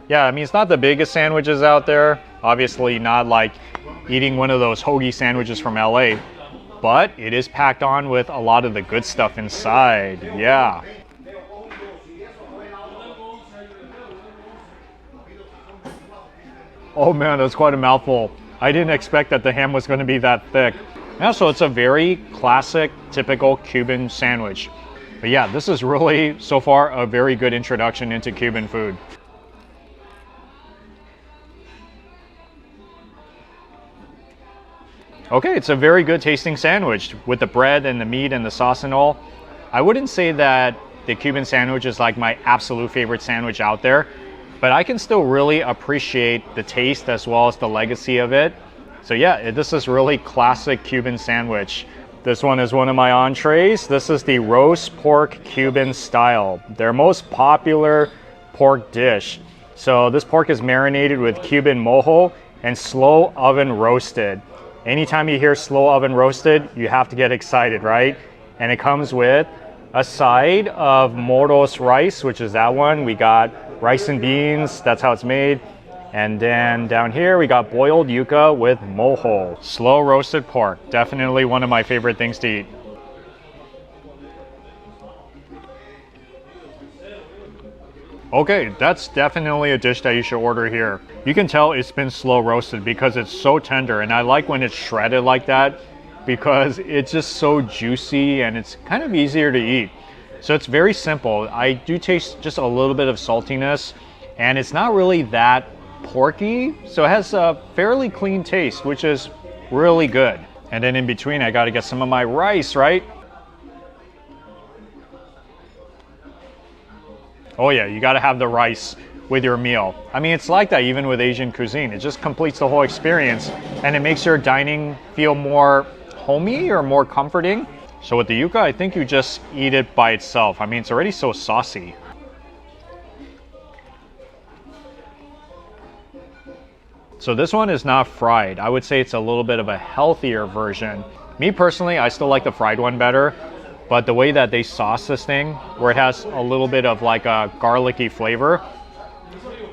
Yeah, I mean, it's not the biggest sandwiches out there. Obviously not like eating one of those hoagie sandwiches from LA, but it is packed on with a lot of the good stuff inside, yeah. Oh man, that's quite a mouthful. I didn't expect that the ham was going to be that thick. Yeah, so it's a very classic, typical Cuban sandwich. But yeah, this is really, so far, a very good introduction into Cuban food. Okay, it's a very good tasting sandwich with the bread and the meat and the sauce and all. I wouldn't say that the Cuban sandwich is like my absolute favorite sandwich out there, but I can still really appreciate the taste as well as the legacy of it. So yeah, this is really classic Cuban sandwich. This one is one of my entrees. This is the roast pork Cuban style, their most popular pork dish. So this pork is marinated with Cuban mojo and slow oven roasted. Anytime you hear slow oven roasted, you have to get excited, right? And it comes with a side of moros rice, which is that one. We got rice and beans, that's how it's made. And then down here we got boiled yuca with mojo. Slow roasted pork, definitely one of my favorite things to eat. Okay, that's definitely a dish that you should order here. You can tell it's been slow roasted because it's so tender, and I like when it's shredded like that because it's just so juicy and it's kind of easier to eat. So it's very simple. I do taste just a little bit of saltiness, and it's not really that porky, so it has a fairly clean taste, which is really good. And then in between, I got to get some of my rice, right? Oh yeah, you got to have the rice with your meal. I mean, it's like that even with Asian cuisine. It just completes the whole experience, and it makes your dining feel more homey or more comforting. So with the yuca, I think you just eat it by itself. I mean, it's already so saucy. So this one is not fried. I would say it's a little bit of a healthier version. Me personally, I still like the fried one better, but the way that they sauce this thing, where it has a little bit of like a garlicky flavor,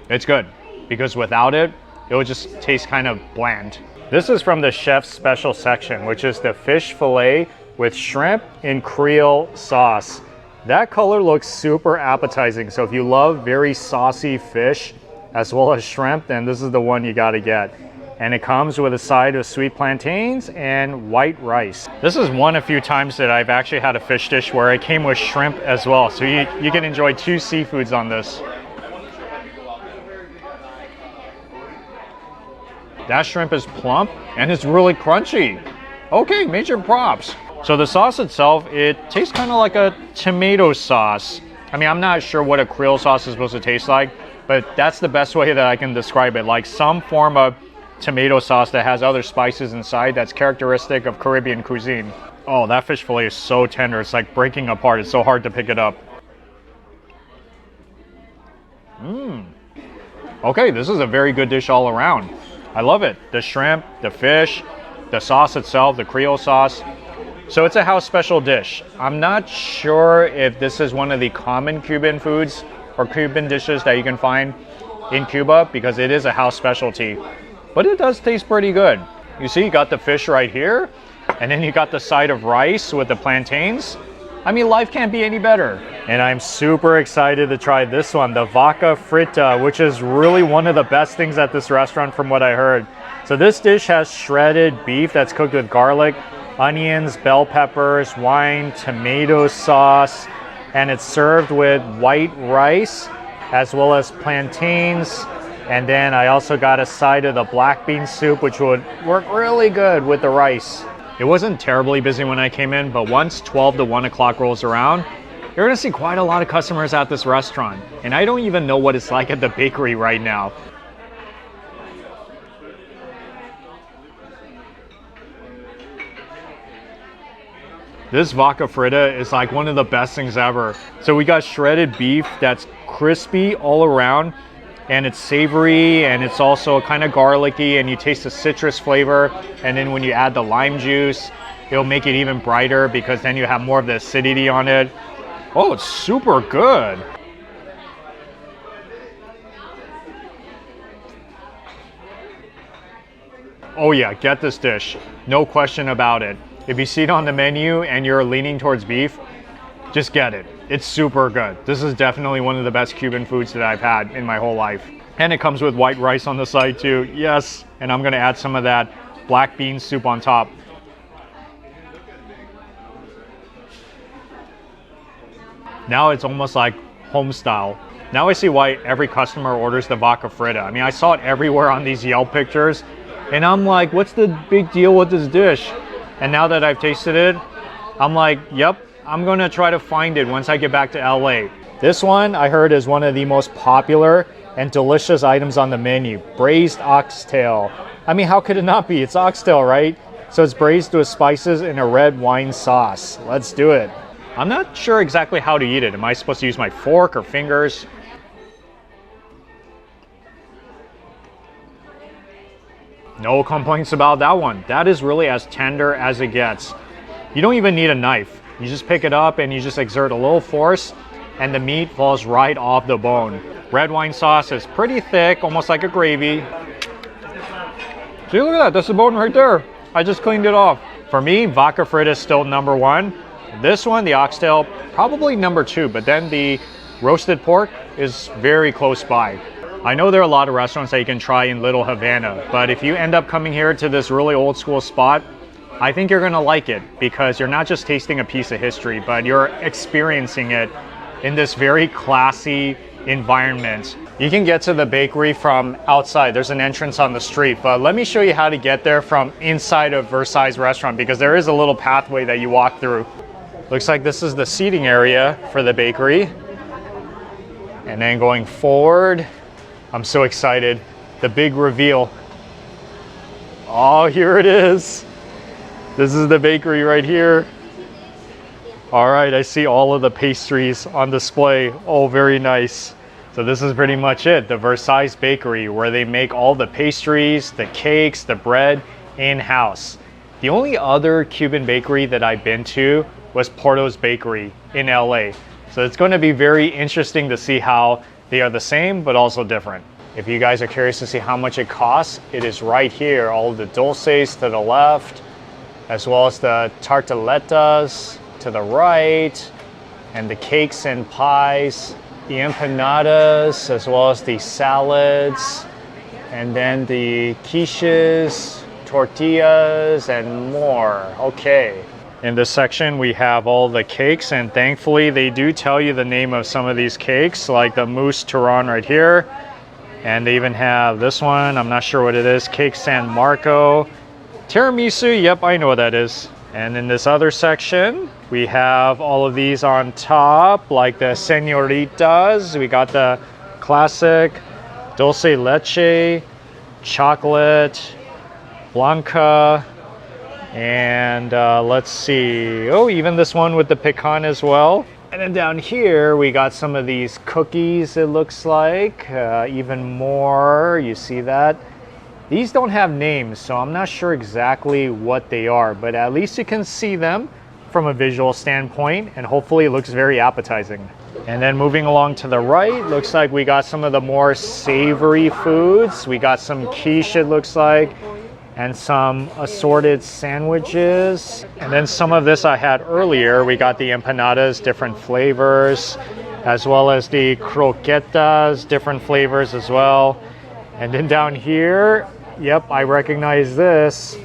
it's good. Because without it, it would just taste kind of bland. This is from the chef's special section, which is the fish fillet with shrimp in Creole sauce. That color looks super appetizing. So if you love very saucy fish, as well as shrimp, then this is the one you gotta get. And it comes with a side of sweet plantains and white rice. This is one of few times that I've actually had a fish dish where it came with shrimp as well. So you can enjoy two seafoods on this. That shrimp is plump and it's really crunchy. Okay, major props. So the sauce itself, it tastes kind of like a tomato sauce. I mean, I'm not sure what a Creole sauce is supposed to taste like, but that's the best way that I can describe it. Like some form of tomato sauce that has other spices inside that's characteristic of Caribbean cuisine. Oh, that fish fillet is so tender. It's like breaking apart. It's so hard to pick it up. Okay, this is a very good dish all around. I love it. The shrimp, the fish, the sauce itself, the Creole sauce. So it's a house special dish. I'm not sure if this is one of the common Cuban foods or Cuban dishes that you can find, in Cuba because it is a house specialty. But it does taste pretty good. You see, you got the fish right here, and then you got the side of rice with the plantains. I mean, life can't be any better. And I'm super excited to try this one, the vaca frita, which is really one of the best things at this restaurant from what I heard. So this dish has shredded beef that's cooked with garlic, onions, bell peppers, wine, tomato sauce, and it's served with white rice as well as plantains. And then I also got a side of the black bean soup, which would work really good with the rice. It wasn't terribly busy when I came in, but once 12 to 1 o'clock rolls around, you're gonna see quite a lot of customers at this restaurant. And I don't even know what it's like at the bakery right now. This vaca frita is like one of the best things ever. So we got shredded beef that's crispy all around, and it's savory, and it's also kind of garlicky, and you taste the citrus flavor. And then when you add the lime juice, it'll make it even brighter because then you have more of the acidity on it. Oh, it's super good. Oh yeah, get this dish. No question about it. If you see it on the menu and you're leaning towards beef, just get it. It's super good. This is definitely one of the best Cuban foods that I've had in my whole life. And it comes with white rice on the side too. Yes, and I'm gonna add some of that black bean soup on top. Now it's almost like home style. Now I see why every customer orders the vaca frita. I mean, I saw it everywhere on these Yelp pictures, and I'm like, what's the big deal with this dish? And now that I've tasted it, I'm like, yep, I'm gonna try to find it once I get back to LA. This one I heard is one of the most popular and delicious items on the menu. Braised oxtail. I mean, how could it not be? It's oxtail, right? So it's braised with spices in a red wine sauce. Let's do it. I'm not sure exactly how to eat it. Am I supposed to use my fork or fingers? No complaints about that one. That is really as tender as it gets. You don't even need a knife. You just pick it up and you just exert a little force and the meat falls right off the bone. Red wine sauce is pretty thick, almost like a gravy. See, look at that. That's the bone right there. I just cleaned it off. For me, vaca frita is still number one. This one, the oxtail, probably number two, but then the roasted pork is very close by. I know there are a lot of restaurants that you can try in Little Havana, but if you end up coming here to this really old school spot, I think you're gonna like it because you're not just tasting a piece of history, but you're experiencing it in this very classy environment. You can get to the bakery from outside. There's an entrance on the street, but let me show you how to get there from inside of Versailles restaurant because there is a little pathway that you walk through. Looks like this is the seating area for the bakery. And then going forward, I'm so excited. The big reveal. Oh, here it is. This is the bakery right here. All right, I see all of the pastries on display. Oh, very nice. So this is pretty much it, the Versailles Bakery, where they make all the pastries, the cakes, the bread in-house. The only other Cuban bakery that I've been to was Porto's Bakery in LA. So it's going to be very interesting to see how they are the same, but also different. If you guys are curious to see how much it costs, it is right here. All of the dulces to the left, as well as the tartaletas to the right, and the cakes and pies, the empanadas, as well as the salads, and then the quiches, tortillas, and more. Okay. In this section, we have all the cakes, and thankfully they do tell you the name of some of these cakes, like the mousse Turon right here. And they even have this one, I'm not sure what it is, Cake San Marco. Tiramisu, yep, I know what that is. And in this other section, we have all of these on top, like the Señoritas. We got the classic Dulce Leche, Chocolate, Blanca, and let's see, oh, even this one with the pecan as well. And then down here we got some of these cookies, it looks like, even more. You see that? These don't have names, so I'm not sure exactly what they are, but at least you can see them from a visual standpoint, and hopefully it looks very appetizing. And then moving along to the right, looks like we got some of the more savory foods. We got some quiche, it looks like, and some assorted sandwiches. And then some of this I had earlier. We got the empanadas, different flavors, as well as the croquetas, different flavors as well. And then down here, yep, I recognize this.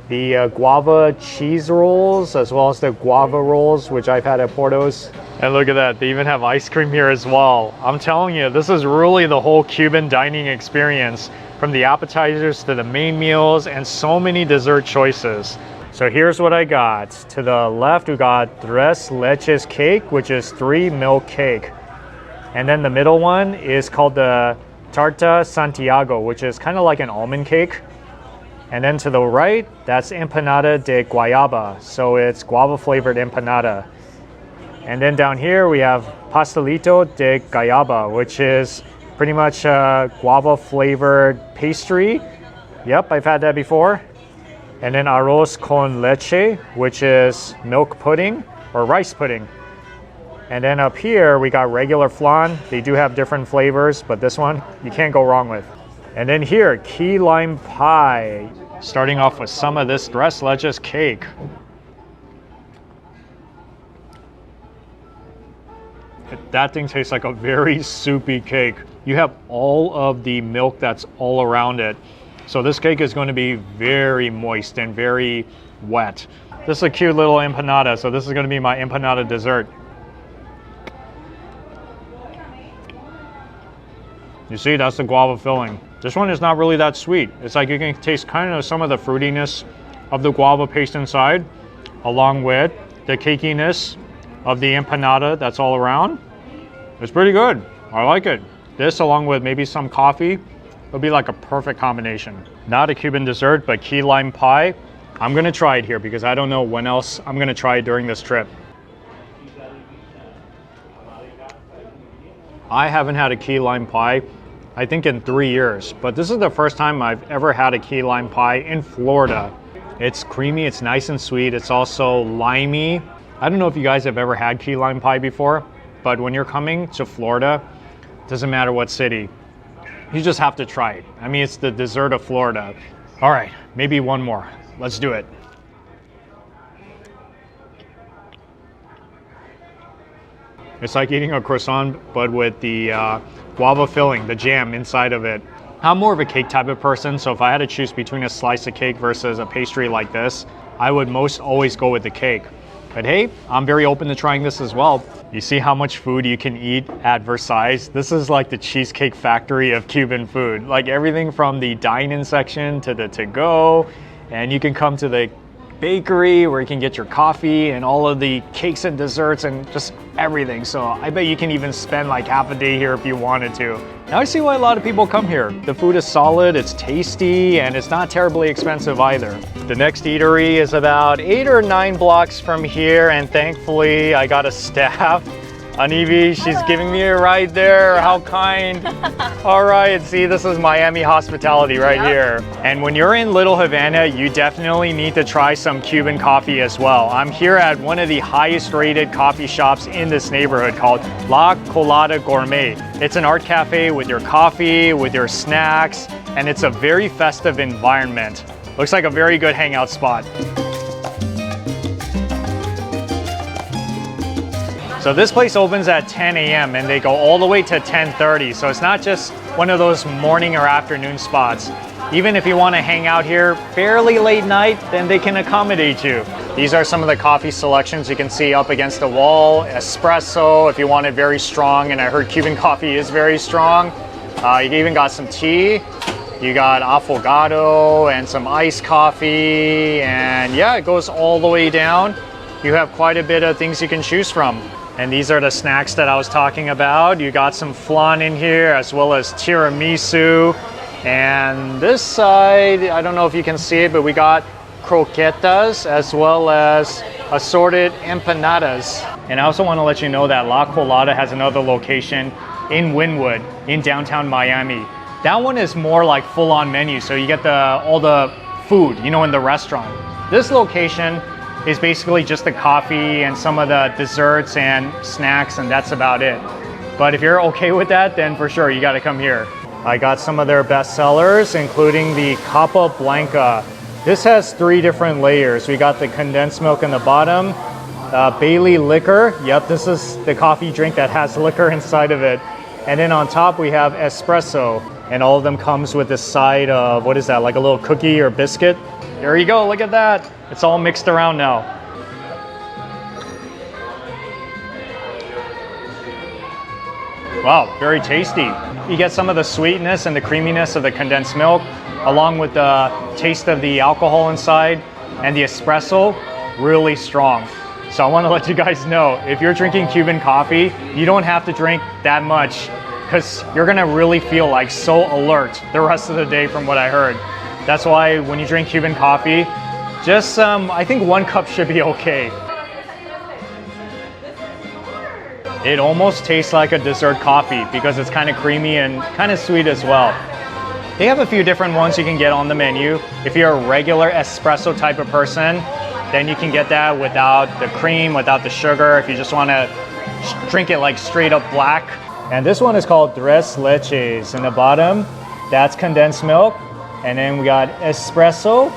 The guava cheese rolls, as well as the guava rolls, which I've had at Porto's. And look at that, they even have ice cream here as well. I'm telling you, this is really the whole Cuban dining experience, from the appetizers to the main meals, and so many dessert choices. So here's what I got. To the left, we got tres leches cake, which is 3 milk cake. And then the middle one is called the Tarta Santiago, which is kind of like an almond cake. And then to the right, that's empanada de guayaba. So it's guava flavored empanada. And then down here we have pastelito de guayaba, which is pretty much a guava flavored pastry. Yep, I've had that before. And then arroz con leche, which is milk pudding or rice pudding. And then up here we got regular flan. They do have different flavors, but this one you can't go wrong with. And then here, key lime pie. Starting off with some of this tres leches cake. That thing tastes like a very soupy cake. You have all of the milk that's all around it. So this cake is going to be very moist and very wet. This is a cute little empanada, so this is going to be my empanada dessert. You see, that's the guava filling. This one is not really that sweet. It's like you can taste kind of some of the fruitiness of the guava paste inside, along with the cakiness of the empanada that's all around. It's pretty good. I like it. This, along with maybe some coffee, would be like a perfect combination. Not a Cuban dessert, but key lime pie. I'm gonna try it here because I don't know when else I'm gonna try it during this trip. I haven't had a key lime pie, I think, in 3 years, but this is the first time I've ever had a key lime pie in Florida. It's creamy, it's nice and sweet, it's also limey. I don't know if you guys have ever had key lime pie before, but when you're coming to Florida, doesn't matter what city, you just have to try it. I mean, it's the dessert of Florida. All right, maybe one more. Let's do it. It's like eating a croissant, but with the guava filling, the jam inside of it. I'm more of a cake type of person, so if I had to choose between a slice of cake versus a pastry like this, I would most always go with the cake. But hey, I'm very open to trying this as well. You see how much food you can eat at Versailles? This is like the cheesecake factory of Cuban food. Like everything from the dine-in section to the to-go, and you can come to the bakery where you can get your coffee and all of the cakes and desserts and just everything. So I bet you can even spend like half a day here if you wanted to. Now I see why a lot of people come here. The food is solid, it's tasty, and it's not terribly expensive either. The next eatery is about 8 or 9 blocks from here, and thankfully I got a staff. Anivi, she's giving me a ride there. How kind. All right, see, this is Miami hospitality right here. And when you're in Little Havana, you definitely need to try some Cuban coffee as well. I'm here at one of the highest rated coffee shops in this neighborhood called La Colada Gourmet. It's an art cafe with your coffee, with your snacks, and it's a very festive environment. Looks like a very good hangout spot. So this place opens at 10 a.m. and they go all the way to 10:30. So it's not just one of those morning or afternoon spots. Even if you want to hang out here fairly late night, then they can accommodate you. These are some of the coffee selections you can see up against the wall. Espresso if you want it very strong, and I heard Cuban coffee is very strong. You even got some tea. You got affogato and some iced coffee, and yeah, it goes all the way down. You have quite a bit of things you can choose from. And these are the snacks that I was talking about. You got some flan in here, as well as tiramisu. And this side, I don't know if you can see it, but we got croquetas, as well as assorted empanadas. And I also want to let you know that La Colada has another location in Wynwood, in downtown Miami. That one is more like full-on menu, so you get all the food, you know, in the restaurant. This location is basically just the coffee and some of the desserts and snacks, and that's about it. But if you're okay with that, then for sure you got to come here. I got some of their best sellers, including the Capa Blanca. This has 3 different layers. We got the condensed milk in the bottom, Bailey liquor. Yep, this is the coffee drink that has liquor inside of it. And then on top we have espresso. And all of them comes with this side of, what is that, like a little cookie or biscuit? There you go, look at that. It's all mixed around now. Wow, very tasty. You get some of the sweetness and the creaminess of the condensed milk, along with the taste of the alcohol inside, and the espresso, really strong. So I want to let you guys know, if you're drinking Cuban coffee, you don't have to drink that much, because you're gonna really feel like so alert the rest of the day from what I heard. That's why when you drink Cuban coffee, just I think 1 cup should be okay. It almost tastes like a dessert coffee because it's kind of creamy and kind of sweet as well. They have a few different ones you can get on the menu. If you're a regular espresso type of person, then you can get that without the cream, without the sugar, if you just want to drink it like straight up black. And this one is called Tres Leches. In the bottom, that's condensed milk. And then we got espresso,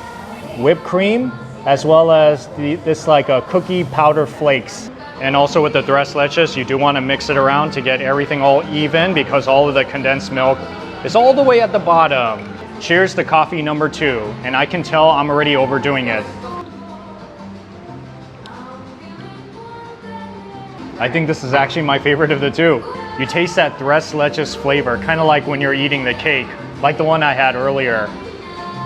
whipped cream, as well as this like a cookie powder flakes. And also with the Tres Leches, you do want to mix it around to get everything all even, because all of the condensed milk is all the way at the bottom. Cheers to coffee number 2. And I can tell I'm already overdoing it. I think this is actually my favorite of the 2. You taste that Tres Leches flavor, kind of like when you're eating the cake, like the one I had earlier.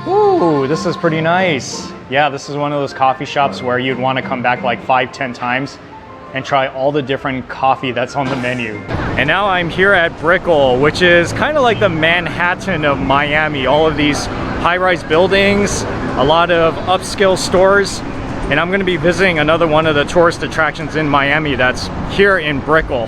Ooh, this is pretty nice. Yeah, this is one of those coffee shops where you'd want to come back like 5-10 times and try all the different coffee that's on the menu. And now I'm here at Brickell, which is kind of like the Manhattan of Miami. All of these high-rise buildings, a lot of upscale stores. And I'm gonna be visiting another one of the tourist attractions in Miami that's here in Brickell.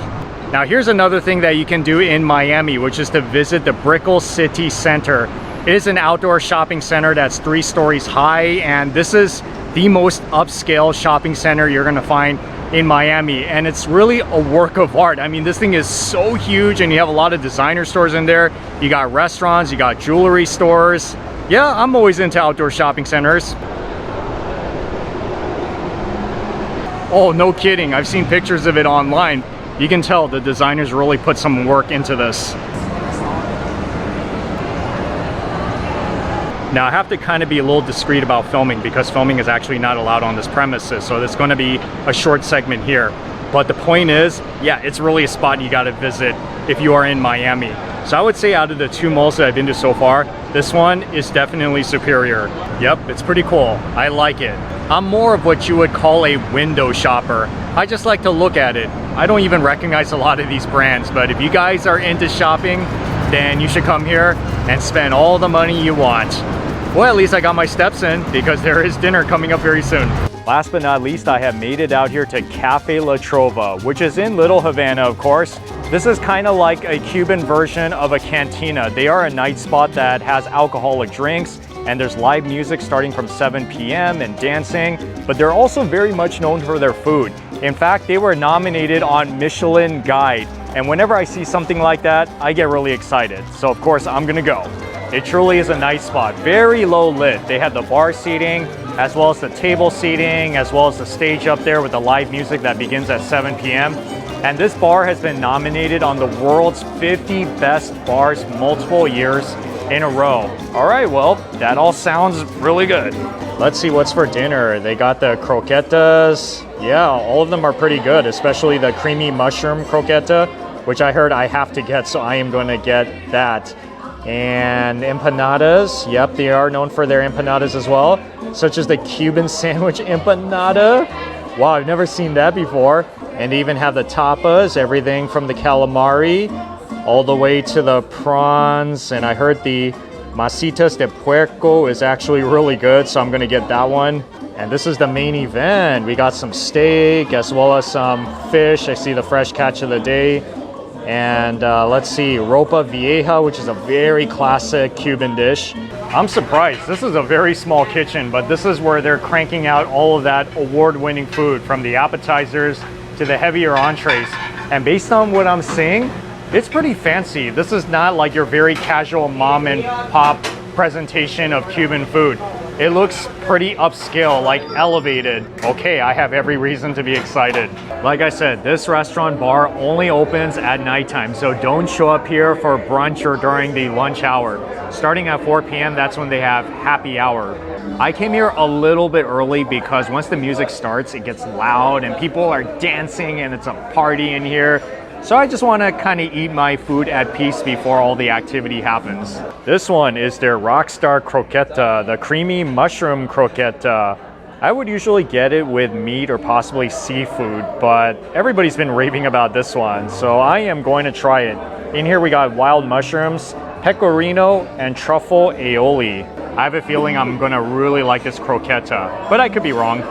Now here's another thing that you can do in Miami, which is to visit the Brickell City Center. It is an outdoor shopping center that's 3 stories high, and this is the most upscale shopping center you're gonna find in Miami, and it's really a work of art. I mean, this thing is so huge, and you have a lot of designer stores in there. You got restaurants, you got jewelry stores. Yeah, I'm always into outdoor shopping centers. Oh, no kidding, I've seen pictures of it online. You can tell the designers really put some work into this. Now I have to kind of be a little discreet about filming because filming is actually not allowed on this premises, so there's going to be a short segment here. But the point is, yeah, it's really a spot you got to visit if you are in Miami. So I would say out of the 2 malls that I've been to so far, this one is definitely superior. Yep, it's pretty cool. I like it. I'm more of what you would call a window shopper. I just like to look at it. I don't even recognize a lot of these brands, but if you guys are into shopping, then you should come here and spend all the money you want. Well, at least I got my steps in because there is dinner coming up very soon. Last but not least, I have made it out here to Cafe La Trova, which is in Little Havana, of course. This is kind of like a Cuban version of a cantina. They are a night spot that has alcoholic drinks, and there's live music starting from 7 p.m. and dancing, but they're also very much known for their food. In fact, they were nominated on Michelin Guide, and whenever I see something like that, I get really excited. So of course, I'm gonna go. It truly is a nice spot, very low lit. They have the bar seating, as well as the table seating, as well as the stage up there with the live music that begins at 7 p.m. And this bar has been nominated on the world's 50 best bars multiple years in a row. All right, well, that all sounds really good. Let's see what's for dinner. They got the croquetas. Yeah, all of them are pretty good, especially the creamy mushroom croqueta, which I heard I have to get, so I am going to get that. And empanadas. Yep, they are known for their empanadas as well, such as the Cuban sandwich empanada. Wow, I've never seen that before. And they even have the tapas, everything from the calamari all the way to the prawns. And I heard the masitas de puerco is actually really good, so I'm gonna get that one. And this is the main event. We got some steak as well as some fish. I see the fresh catch of the day. And let's see, ropa vieja, which is a very classic Cuban dish. I'm surprised. This is a very small kitchen, but this is where they're cranking out all of that award-winning food, from the appetizers to the heavier entrees. And based on what I'm seeing, it's pretty fancy. This is not like your very casual mom and pop presentation of Cuban food. It looks pretty upscale, like elevated. Okay, I have every reason to be excited. Like I said, this restaurant bar only opens at nighttime, so don't show up here for brunch or during the lunch hour. Starting at 4 p.m., that's when they have happy hour. I came here a little bit early because once the music starts, it gets loud and people are dancing and it's a party in here. So I just want to kind of eat my food at peace before all the activity happens. This one is their Rockstar Croqueta, the creamy mushroom croqueta. I would usually get it with meat or possibly seafood, but everybody's been raving about this one, so I am going to try it. In here we got wild mushrooms, pecorino, and truffle aioli. I have a feeling I'm going to really like this croqueta, but I could be wrong.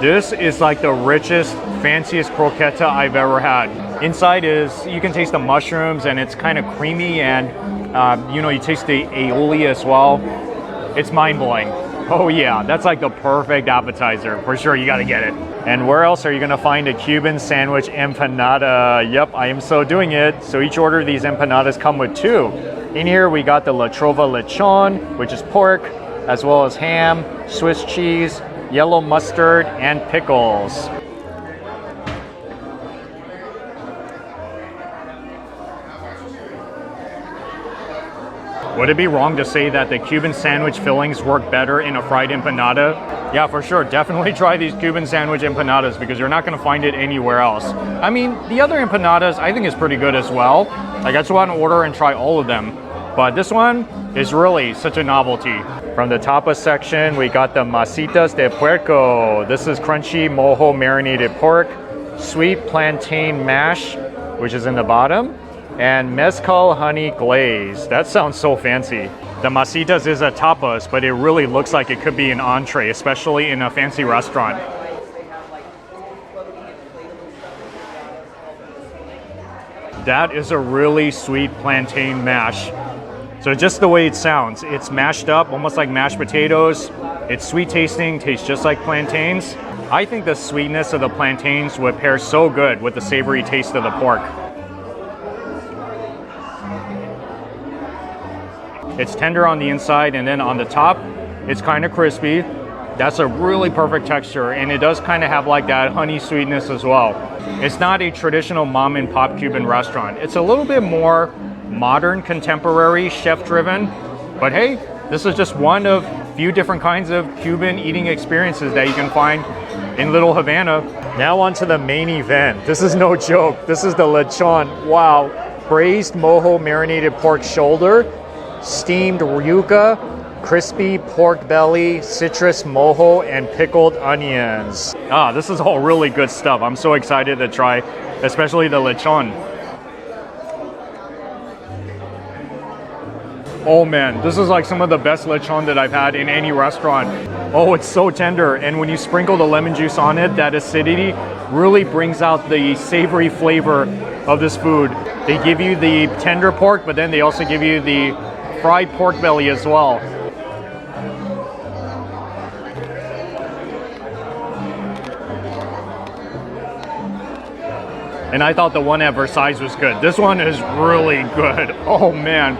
This is like the richest, fanciest croqueta I've ever had. Inside is, you can taste the mushrooms and it's kind of creamy, and you know, you taste the aioli as well. It's mind-blowing. Oh yeah, that's like the perfect appetizer. For sure, you gotta get it. And where else are you gonna find a Cuban sandwich empanada? Yep, I am so doing it. So each order of these empanadas come with 2. In here we got the La Trova lechon, which is pork, as well as ham, Swiss cheese, yellow mustard, and pickles. Would it be wrong to say that the Cuban sandwich fillings work better in a fried empanada? Yeah, for sure. Definitely try these Cuban sandwich empanadas because you're not going to find it anywhere else. I mean, the other empanadas I think is pretty good as well. Like, I just want to order and try all of them. But this one is really such a novelty. From the tapas section, we got the masitas de puerco. This is crunchy mojo marinated pork, sweet plantain mash, which is in the bottom, and mezcal honey glaze. That sounds so fancy. The masitas is a tapas, but it really looks like it could be an entree, especially in a fancy restaurant. That is a really sweet plantain mash. So just the way it sounds, it's mashed up, almost like mashed potatoes. It's sweet tasting, tastes just like plantains. I think the sweetness of the plantains would pair so good with the savory taste of the pork. It's tender on the inside, and then on the top, it's kind of crispy. That's a really perfect texture, and it does kind of have like that honey sweetness as well. It's not a traditional mom and pop Cuban restaurant. It's a little bit more modern, contemporary, chef-driven. But hey, this is just one of few different kinds of Cuban eating experiences that you can find in Little Havana. Now on to the main event. This is no joke. This is the lechon. Wow. Braised mojo marinated pork shoulder, steamed yuca, crispy pork belly, citrus mojo, and pickled onions. This is all really good stuff. I'm so excited to try, especially the lechon. Oh man, this is like some of the best lechon that I've had in any restaurant. Oh, it's so tender, and when you sprinkle the lemon juice on it, that acidity really brings out the savory flavor of this food. They give you the tender pork, but then they also give you the fried pork belly as well. And I thought the one at Versailles was good. This one is really good. Oh man.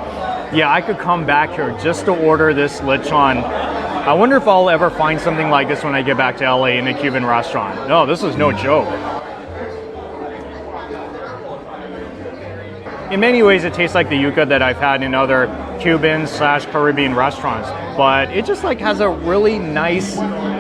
Yeah, I could come back here just to order this lechon. I wonder if I'll ever find something like this when I get back to LA in a Cuban restaurant. No, this is no joke. In many ways, it tastes like the yuca that I've had in other Cuban/Caribbean restaurants, but it just like has a really nice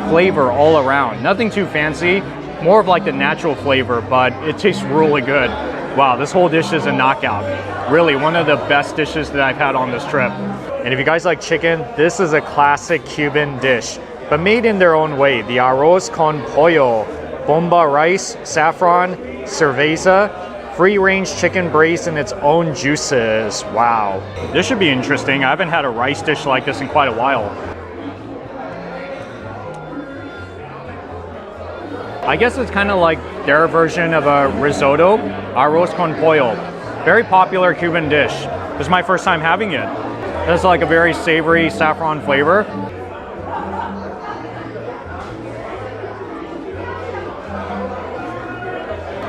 flavor all around. Nothing too fancy, more of like the natural flavor, but it tastes really good. Wow, this whole dish is a knockout. Really, one of the best dishes that I've had on this trip. And if you guys like chicken, this is a classic Cuban dish, but made in their own way. The arroz con pollo, bomba rice, saffron, cerveza, free-range chicken braised in its own juices. Wow. This should be interesting. I haven't had a rice dish like this in quite a while. I guess it's kind of like their version of a risotto, arroz con pollo. Very popular Cuban dish. This is my first time having it. It's like a very savory saffron flavor.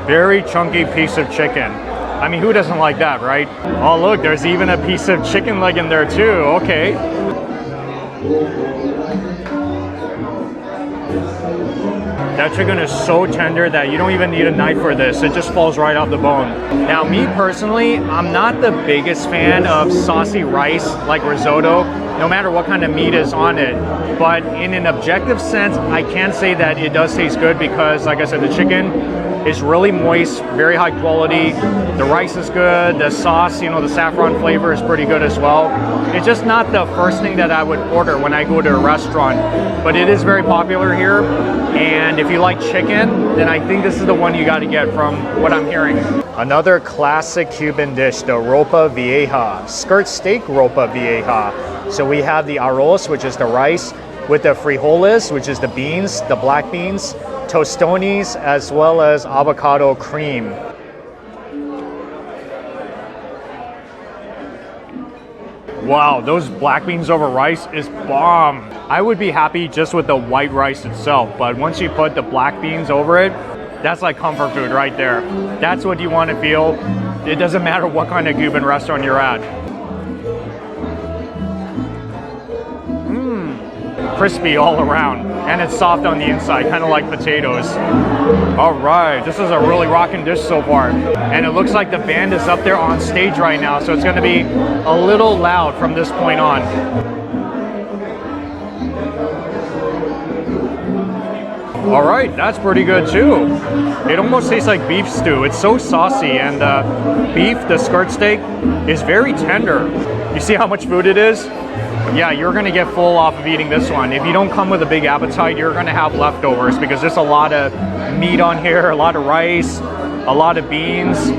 Very chunky piece of chicken. I mean, who doesn't like that, right? Oh, look, there's even a piece of chicken leg in there too. Okay. That chicken is so tender that you don't even need a knife for this. It just falls right off the bone. Now, me personally, I'm not the biggest fan of saucy rice like risotto, no matter what kind of meat is on it. But in an objective sense, I can say that it does taste good because, like I said, the chicken is really moist, very high quality. The rice is good. The sauce, you know, the saffron flavor is pretty good as well. It's just not the first thing that I would order when I go to a restaurant, but it is very popular here. And if you like chicken, then I think this is the one you got to get from what I'm hearing. Another classic Cuban dish, the ropa vieja, skirt steak ropa vieja. So we have the arroz, which is the rice, with the frijoles, which is the beans, the black beans, tostones, as well as avocado cream. Wow, those black beans over rice is bomb. I would be happy just with the white rice itself, but once you put the black beans over it, that's like comfort food right there. That's what you want to feel. It doesn't matter what kind of Cuban restaurant you're at. Crispy all around, and it's soft on the inside, kind of like potatoes. All right, this is a really rocking dish so far, and it looks like the band is up there on stage right now, so it's going to be a little loud from this point on. All right, that's pretty good too. It almost tastes like beef stew. It's so saucy, and the beef, the skirt steak, is very tender. You see how much food it is? Yeah, you're gonna get full off of eating this one. If you don't come with a big appetite, you're gonna have leftovers because there's a lot of meat on here, a lot of rice, a lot of beans.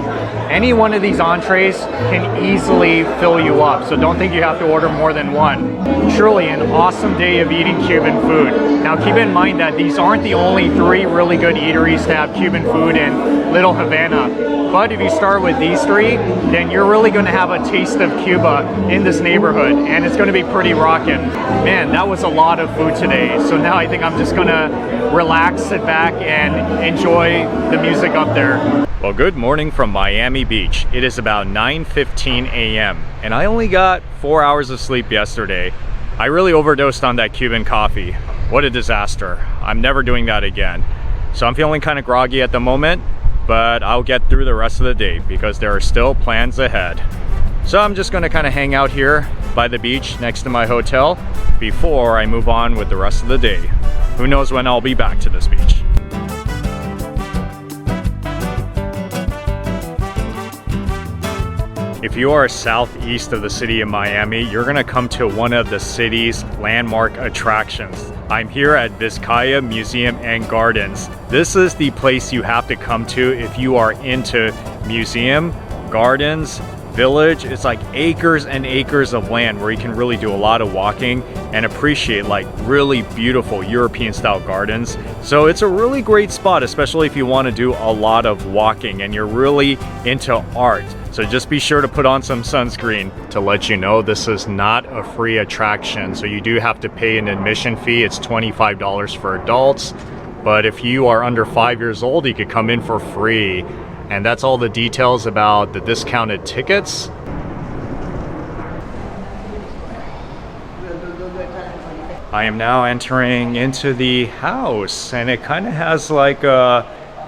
Any one of these entrees can easily fill you up, so don't think you have to order more than one. Truly an awesome day of eating Cuban food. Now keep in mind that these aren't the only 3 really good eateries to have Cuban food in Little Havana. But if you start with these 3, then you're really going to have a taste of Cuba in this neighborhood, and it's going to be pretty rockin'. Man, that was a lot of food today. So now I think I'm just going to relax, sit back, and enjoy the music up there. Well, good morning from Miami Beach. It is about 9:15 a.m. and I only got 4 hours of sleep yesterday. I really overdosed on that Cuban coffee. What a disaster. I'm never doing that again. So I'm feeling kind of groggy at the moment, but I'll get through the rest of the day because there are still plans ahead. So I'm just going to kind of hang out here by the beach next to my hotel before I move on with the rest of the day. Who knows when I'll be back to this beach. If you are southeast of the city of Miami, you're gonna come to one of the city's landmark attractions. I'm here at Vizcaya Museum and Gardens. This is the place you have to come to if you are into museum, gardens, village. It's like acres and acres of land where you can really do a lot of walking and appreciate like really beautiful European style gardens. So it's a really great spot, especially if you want to do a lot of walking and you're really into art. So just be sure to put on some sunscreen. To let you know, this is not a free attraction. So you do have to pay an admission fee. It's $25 for adults. But if you are under 5 years old, you could come in for free. And that's all the details about the discounted tickets. I am now entering into the house, and it kind of has like a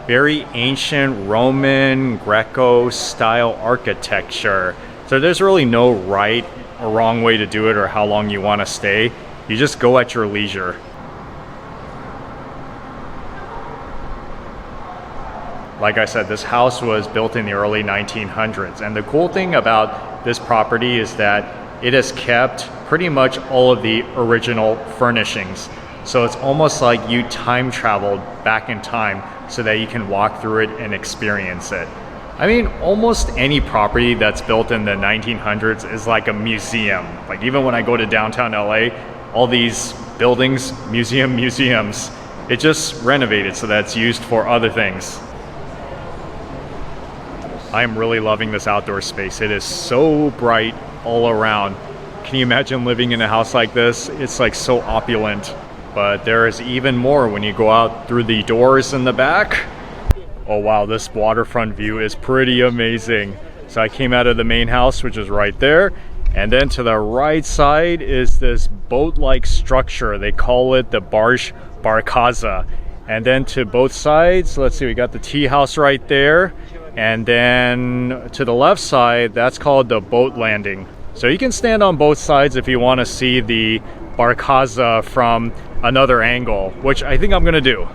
very ancient Roman Greco style architecture. So there's really no right or wrong way to do it or how long you want to stay. You just go at your leisure. Like I said, this house was built in the early 1900s, and the cool thing about this property is that it has kept pretty much all of the original furnishings. So it's almost like you time traveled back in time so that you can walk through it and experience it. I mean, almost any property that's built in the 1900s is like a museum. Like even when I go to downtown LA, all these buildings, museums, It just renovated so that it's used for other things. I am really loving this outdoor space. It is so bright all around. Can you imagine living in a house like this? It's like so opulent. But there is even more when you go out through the doors in the back. Oh wow, this waterfront view is pretty amazing. So I came out of the main house, which is right there. And then to the right side is this boat-like structure. They call it the Kasa. And then to both sides, let's see, we got the tea house right there. And then to the left side, that's called the boat landing. So you can stand on both sides if you want to see the Kasa from another angle, which I think I'm gonna do.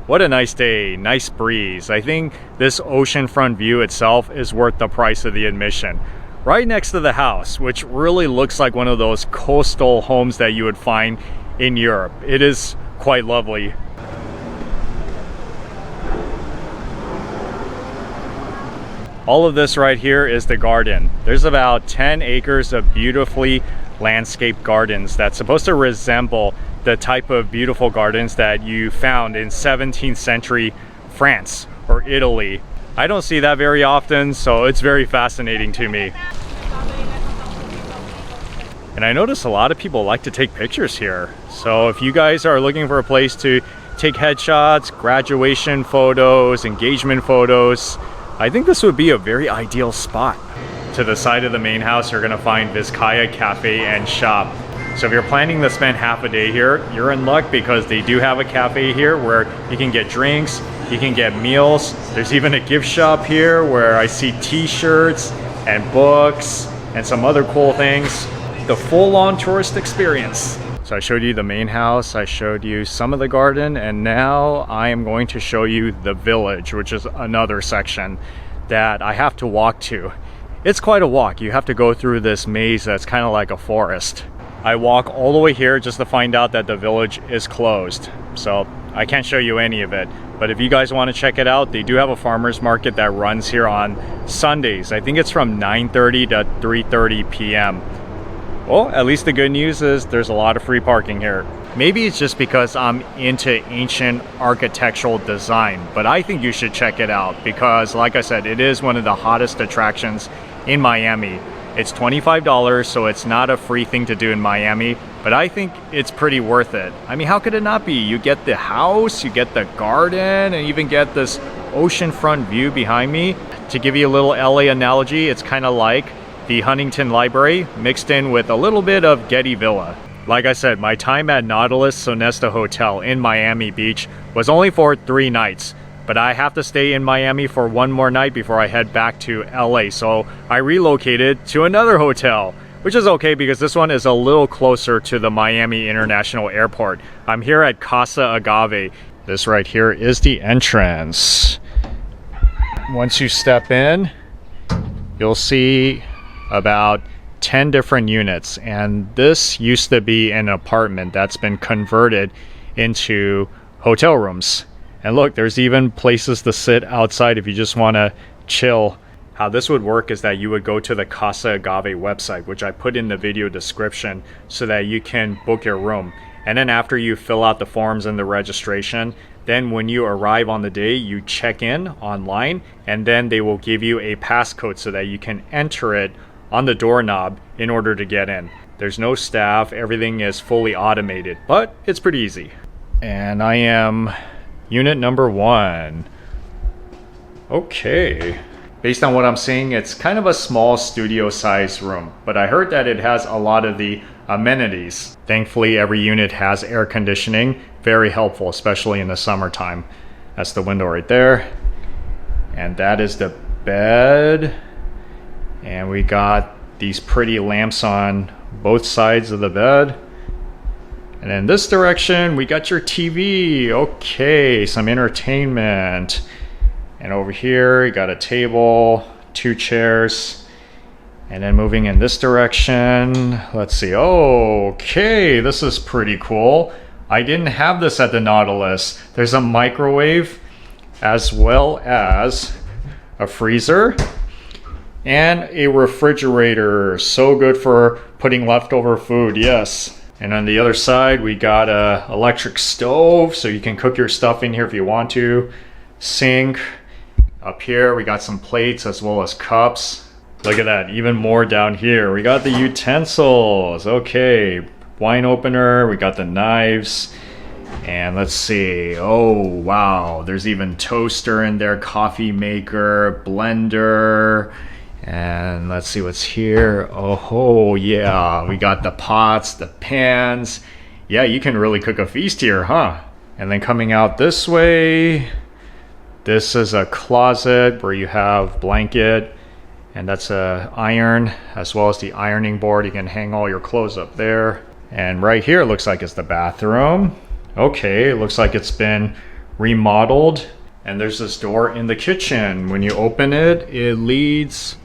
What a nice day, nice breeze. I think this oceanfront view itself is worth the price of the admission. Right next to the house, which really looks like one of those coastal homes that you would find in Europe. It is quite lovely. All of this right here is the garden. There's about 10 acres of beautifully landscaped gardens that's supposed to resemble the type of beautiful gardens that you found in 17th century France or Italy. I don't see that very often, so it's very fascinating to me. And I notice a lot of people like to take pictures here. So if you guys are looking for a place to take headshots, graduation photos, engagement photos, I think this would be a very ideal spot. To the side of the main house, you're gonna find Vizcaya Cafe and Shop. So if you're planning to spend half a day here, you're in luck because they do have a cafe here where you can get drinks, you can get meals. There's even a gift shop here where I see t-shirts and books and some other cool things. The full-on tourist experience. So I showed you the main house, I showed you some of the garden, and now I am going to show you the village, which is another section that I have to walk to. It's quite a walk. You have to go through this maze that's kind of like a forest. I walk all the way here just to find out that the village is closed. So I can't show you any of it. But if you guys want to check it out, they do have a farmer's market that runs here on Sundays. I think it's from 9:30 to 3:30 p.m. Well, at least the good news is there's a lot of free parking here. Maybe it's just because I'm into ancient architectural design, but I think you should check it out because, like I said, it is one of the hottest attractions in Miami. It's $25, so it's not a free thing to do in Miami, but I think it's pretty worth it. I mean, how could it not be? You get the house, you get the garden, and even get this oceanfront view behind me. To give you a little LA analogy, it's kind of like the Huntington Library mixed in with a little bit of Getty Villa. Like I said, my time at Nautilus Sonesta Hotel in Miami Beach was only for 3 nights, but I have to stay in Miami for one more night before I head back to LA. So I relocated to another hotel, which is okay because this one is a little closer to the Miami International Airport. I'm here at Casa Agave. This right here is the entrance. Once you step in, you'll see about 10 different units, and this used to be an apartment that's been converted into hotel rooms. And look, there's even places to sit outside if you just want to chill. How this would work is that you would go to the Casa Agave website, which I put in the video description, so that you can book your room. And then after you fill out the forms and the registration, then when you arrive on the day, you check in online, and then they will give you a passcode so that you can enter it on the doorknob in order to get in. There's no staff, everything is fully automated, but it's pretty easy. And I am unit number 1. Okay. Based on what I'm seeing, it's kind of a small studio sized room, but I heard that it has a lot of the amenities. Thankfully, every unit has air conditioning, very helpful, especially in the summertime. That's the window right there. And that is the bed. And we got these pretty lamps on both sides of the bed. And in this direction, we got your TV. Okay, some entertainment. And over here, you got a table, 2 chairs. And then moving in this direction, let's see. Oh, okay, this is pretty cool. I didn't have this at the Nautilus. There's a microwave as well as a freezer and a refrigerator. So good for putting leftover food, yes. And on the other side, we got a electric stove, so you can cook your stuff in here if you want to. Sink. Up here, we got some plates as well as cups. Look at that, even more down here. We got the utensils. Okay, wine opener, we got the knives. And let's see, oh wow, there's even toaster in there, coffee maker, blender. And let's see what's here. Oh yeah, we got the pots, the pans. Yeah, you can really cook a feast here, huh? And then coming out this way, this is a closet where you have blanket, and that's a iron, as well as the ironing board. You can hang all your clothes up there. And right here looks like it's the bathroom. Okay, it looks like it's been remodeled. And there's this door in the kitchen. When you open it, it leads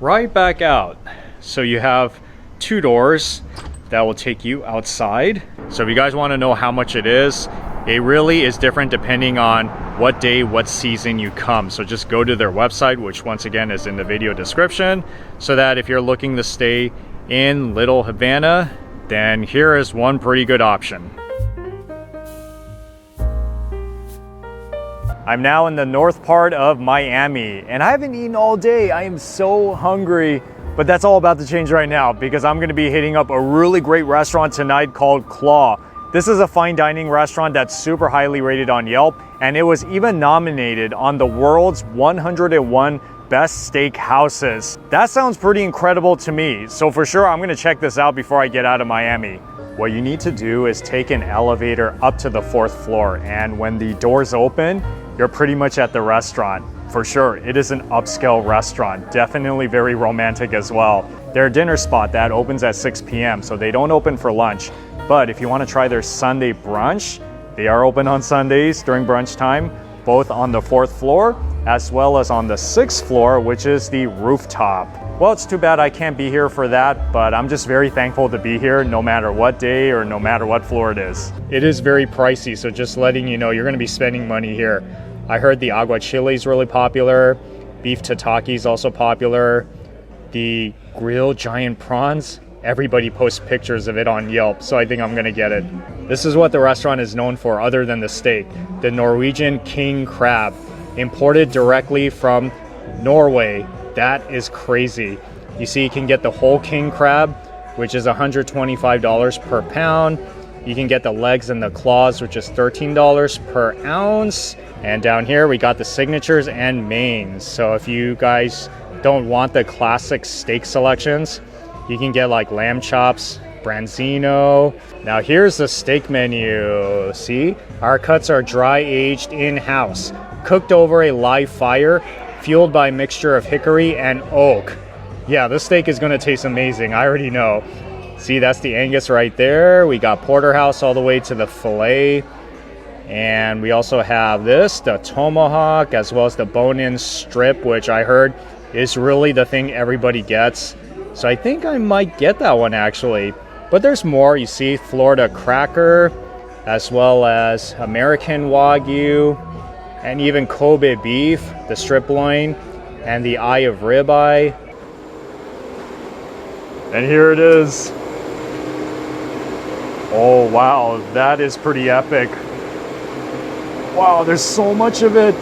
right back out. So you have two doors that will take you outside. So if you guys want to know how much it is, it really is different depending on what day, what season you come. So just go to their website, which once again is in the video description, so that if you're looking to stay in Little Havana, then here is one pretty good option. I'm now in the north part of Miami, and I haven't eaten all day. I am so hungry, but that's all about to change right now because I'm gonna be hitting up a really great restaurant tonight called Claw. This is a fine dining restaurant that's super highly rated on Yelp, and it was even nominated on the world's 101 best steak houses. That sounds pretty incredible to me, so for sure I'm gonna check this out before I get out of Miami. What you need to do is take an elevator up to the 4th floor, and when the doors open, you're pretty much at the restaurant. For sure, it is an upscale restaurant, definitely very romantic as well. Their dinner spot that opens at 6 p.m., so they don't open for lunch. But if you want to try their Sunday brunch, they are open on Sundays during brunch time, both on the 4th floor as well as on the 6th floor, which is the rooftop. Well, it's too bad I can't be here for that, but I'm just very thankful to be here no matter what day or no matter what floor it is. It is very pricey, so just letting you know, you're going to be spending money here. I heard the aguachile is really popular, beef tataki is also popular, the grilled giant prawns, everybody posts pictures of it on Yelp, so I think I'm gonna get it. This is what the restaurant is known for other than the steak, the Norwegian king crab, imported directly from Norway. That is crazy. You see, you can get the whole king crab, which is $125 per pound. You can get the legs and the claws, which is $13 per ounce. And down here, we got the signatures and mains. So if you guys don't want the classic steak selections, you can get like lamb chops, branzino. Now here's the steak menu. See, our cuts are dry aged in-house, cooked over a live fire, fueled by a mixture of hickory and oak. Yeah, this steak is gonna taste amazing, I already know. See, that's the Angus right there. We got porterhouse all the way to the filet. And we also have this, the tomahawk, as well as the bone-in strip, which I heard is really the thing everybody gets. So I think I might get that one actually. But there's more. You see Florida cracker, as well as American Wagyu, and even Kobe beef, the strip loin, and the eye of ribeye. And here it is. Oh wow, that is pretty epic. Wow, there's so much of it.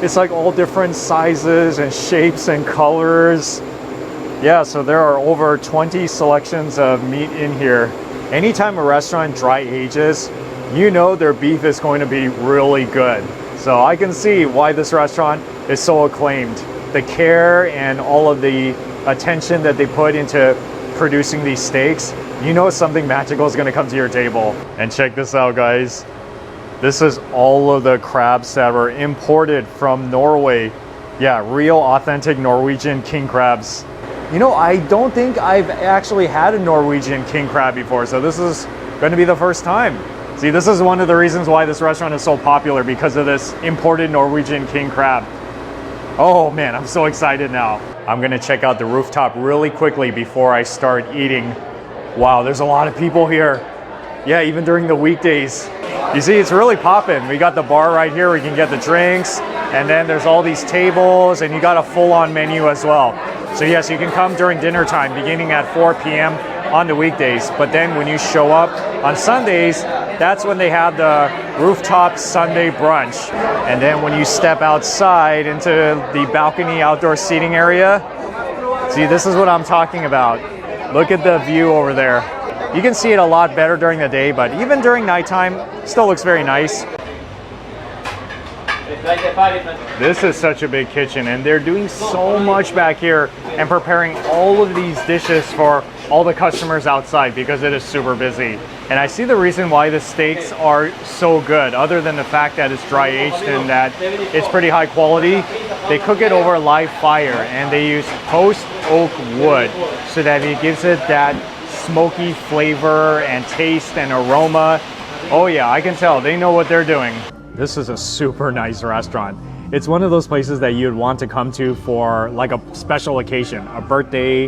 It's like all different sizes and shapes and colors. Yeah, so there are over 20 selections of meat in here. Anytime a restaurant dry ages, you know their beef is going to be really good. So I can see why this restaurant is so acclaimed. The care and all of the attention that they put into producing these steaks, you know something magical is going to come to your table. And check this out, guys. This is all of the crabs that were imported from Norway. Yeah, real authentic Norwegian king crabs. You know, I don't think I've actually had a Norwegian king crab before, so this is going to be the first time. See, this is one of the reasons why this restaurant is so popular, because of this imported Norwegian king crab. Oh man, I'm so excited now. I'm going to check out the rooftop really quickly before I start eating. Wow, there's a lot of people here. Yeah, even during the weekdays. You see, it's really popping. We got the bar right here where you can get the drinks, and then there's all these tables, and you got a full-on menu as well. So yes, you can come during dinner time, beginning at 4 p.m. on the weekdays. But then when you show up on Sundays, that's when they have the rooftop Sunday brunch. And then when you step outside into the balcony outdoor seating area, see, this is what I'm talking about. Look at the view over there. You can see it a lot better during the day, but even during nighttime, still looks very nice. This is such a big kitchen, and they're doing so much back here and preparing all of these dishes for all the customers outside because it is super busy. And I see the reason why the steaks are so good, other than the fact that it's dry aged and that it's pretty high quality. They cook it over live fire, and they use post oak wood so that it gives it that smoky flavor and taste and aroma. Oh yeah, I can tell they know what they're doing. This is a super nice restaurant. It's one of those places that you'd want to come to for like a special occasion, a birthday,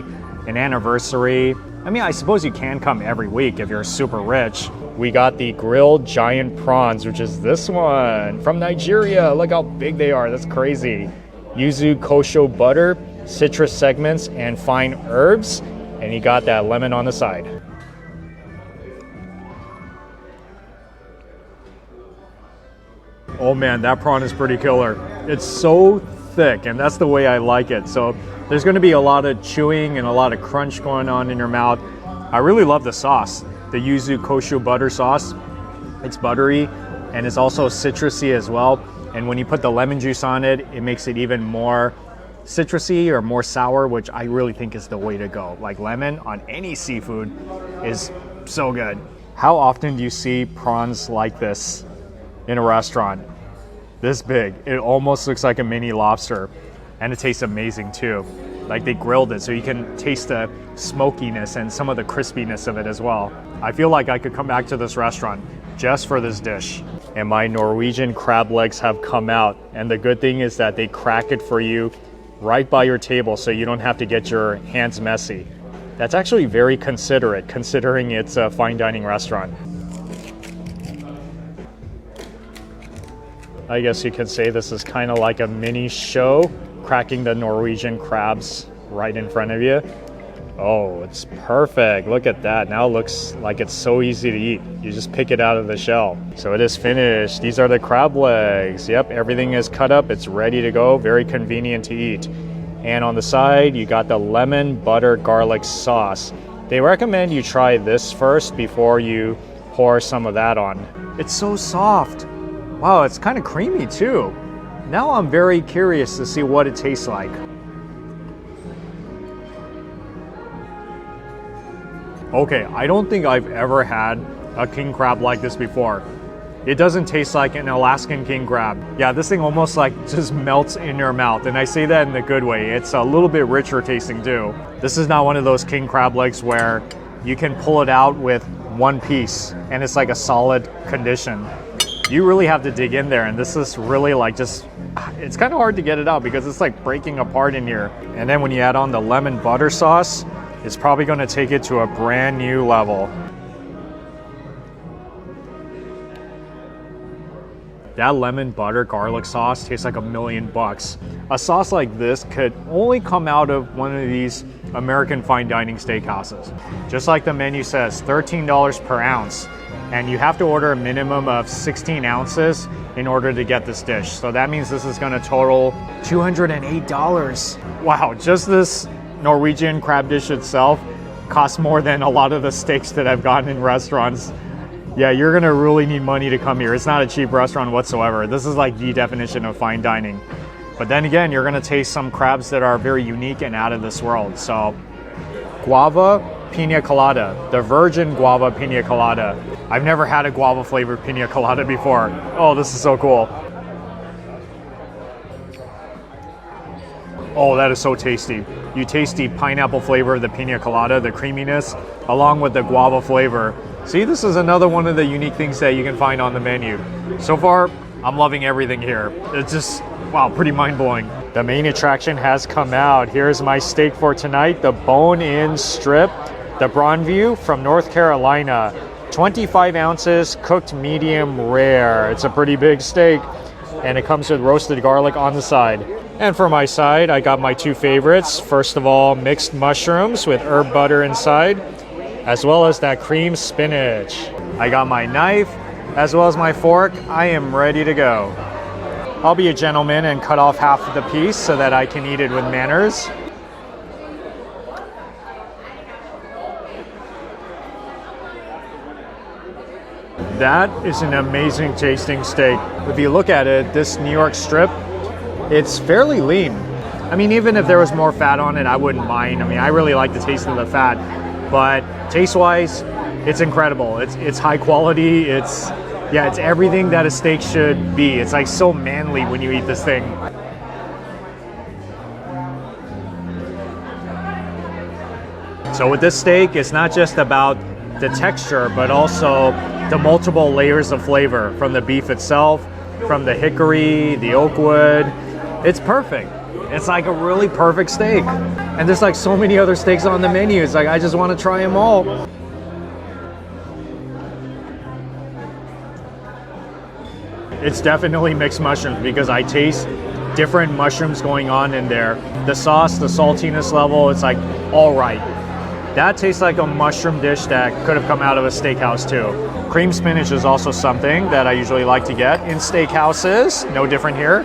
an anniversary. I mean, I suppose you can come every week if you're super rich. We got the grilled giant prawns, which is this one from Nigeria. Look how big they are, that's crazy. Yuzu kosho butter, citrus segments, and fine herbs. And you got that lemon on the side. Oh man, that prawn is pretty killer. It's so thick, and that's the way I like it. So there's going to be a lot of chewing and a lot of crunch going on in your mouth. I really love the sauce, the yuzu kosho butter sauce. It's buttery and it's also citrusy as well. And when you put the lemon juice on it, it makes it even more citrusy or more sour, which I really think is the way to go. Like lemon on any seafood is so good. How often do you see prawns like this in a restaurant? This big. It almost looks like a mini lobster, and it tastes amazing too. Like they grilled it so you can taste the smokiness and some of the crispiness of it as well. I feel like I could come back to this restaurant just for this dish. And my Norwegian crab legs have come out, and the good thing is that they crack it for you right by your table so you don't have to get your hands messy. That's actually very considerate considering it's a fine dining restaurant. I guess you could say this is kind of like a mini show, cracking the Norwegian crabs right in front of you. Oh, it's perfect. Look at that. Now it looks like it's so easy to eat. You just pick it out of the shell. So it is finished. These are the crab legs. Yep, everything is cut up. It's ready to go. Very convenient to eat. And on the side, you got the lemon butter garlic sauce. They recommend you try this first before you pour some of that on. It's so soft. Wow, it's kind of creamy too. Now I'm very curious to see what it tastes like. Okay, I don't think I've ever had a king crab like this before. It doesn't taste like an Alaskan king crab. Yeah, this thing almost like just melts in your mouth, and I say that in the good way. It's a little bit richer tasting too. This is not one of those king crab legs where you can pull it out with one piece and it's like a solid condition. You really have to dig in there, and this is really like just, it's kind of hard to get it out because it's like breaking apart in here. And then when you add on the lemon butter sauce, it's probably going to take it to a brand new level. That lemon butter garlic sauce tastes like $1,000,000. A sauce like this could only come out of one of these American fine dining steakhouses. Just like the menu says, $13 per ounce. And you have to order a minimum of 16 ounces in order to get this dish. So that means this is gonna total $208. Wow, just this Norwegian crab dish itself costs more than a lot of the steaks that I've gotten in restaurants. Yeah, you're gonna really need money to come here. It's not a cheap restaurant whatsoever. This is like the definition of fine dining. But then again, you're gonna taste some crabs that are very unique and out of this world. So, guava pina colada, the virgin guava pina colada. I've never had a guava flavored pina colada before. Oh, this is so cool. Oh, that is so tasty. You taste the pineapple flavor of the pina colada, the creaminess, along with the guava flavor. See, this is another one of the unique things that you can find on the menu. So far, I'm loving everything here. It's just, wow, pretty mind-blowing. The main attraction has come out. Here's my steak for tonight, the bone-in strip, the Bronview from North Carolina. 25 ounces, cooked medium rare. It's a pretty big steak, and it comes with roasted garlic on the side. And for my side, I got my two favorites. First of all, mixed mushrooms with herb butter inside, as well as that cream spinach. I got my knife, as well as my fork. I am ready to go. I'll be a gentleman and cut off half of the piece so that I can eat it with manners. That is an amazing tasting steak. If you look at it, this New York strip, it's fairly lean. I mean, even if there was more fat on it, I wouldn't mind. I mean, I really like the taste of the fat, but taste-wise, it's incredible. It's high quality. It's everything that a steak should be. It's like so manly when you eat this thing. So with this steak, it's not just about the texture, but also the multiple layers of flavor from the beef itself, from the hickory, the oak wood. It's perfect. It's like a really perfect steak. And there's like so many other steaks on the menu. It's like, I just want to try them all. It's definitely mixed mushrooms because I taste different mushrooms going on in there. The sauce, the saltiness level, it's like all right. That tastes like a mushroom dish that could have come out of a steakhouse too. Cream spinach is also something that I usually like to get in steakhouses. No different here.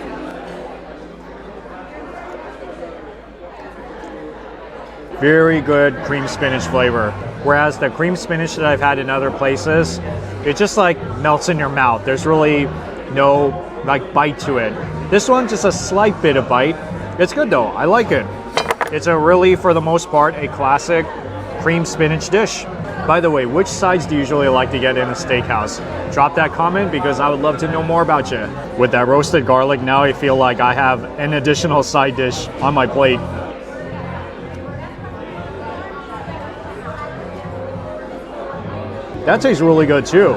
Very good cream spinach flavor. Whereas the cream spinach that I've had in other places, it just like melts in your mouth. There's really no like bite to it. This one, just a slight bit of bite. It's good though, I like it. It's a really, for the most part, a classic cream spinach dish. By the way, which sides do you usually like to get in a steakhouse? Drop that comment because I would love to know more about you. With that roasted garlic, now I feel like I have an additional side dish on my plate. That tastes really good too.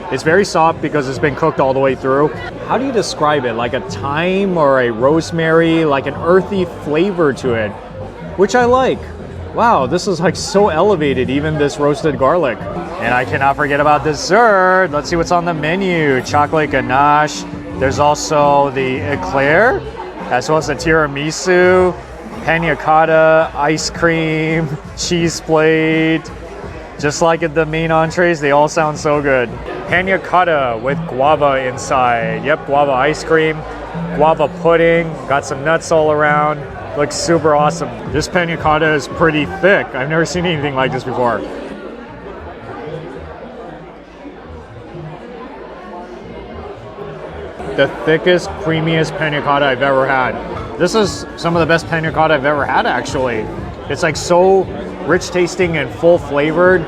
It's very soft because it's been cooked all the way through. How do you describe it? Like a thyme or a rosemary, like an earthy flavor to it, which I like. Wow, this is like so elevated, even this roasted garlic. And I cannot forget about dessert. Let's see what's on the menu. Chocolate ganache. There's also the eclair, as well as the tiramisu, panna cotta, ice cream, cheese plate. Just like at the main entrees, they all sound so good. Panna cotta with guava inside. Yep, guava ice cream, guava pudding, got some nuts all around. Looks super awesome. This panna cotta is pretty thick. I've never seen anything like this before. The thickest, creamiest panna cotta I've ever had. This is some of the best panna cotta I've ever had, actually. It's like so rich tasting and full flavored.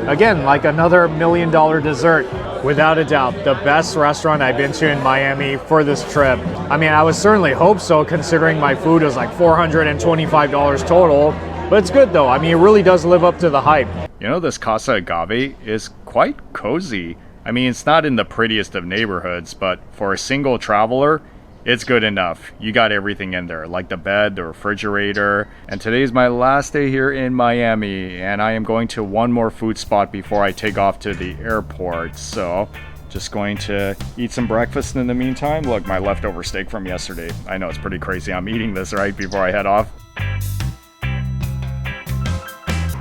Again, like another $1 million dessert. Without a doubt, the best restaurant I've been to in Miami for this trip. I mean, I would certainly hope so, considering my food was like $425 total. But it's good though. I mean, it really does live up to the hype. You know, this Kasa Agave is quite cozy. I mean, it's not in the prettiest of neighborhoods, but for a single traveler, it's good enough. You got everything in there, like the bed, the refrigerator. And today's my last day here in Miami, and I am going to one more food spot before I take off to the airport. So just going to eat some breakfast in the meantime. Look, my leftover steak from yesterday. I know it's pretty crazy. I'm eating this right before I head off.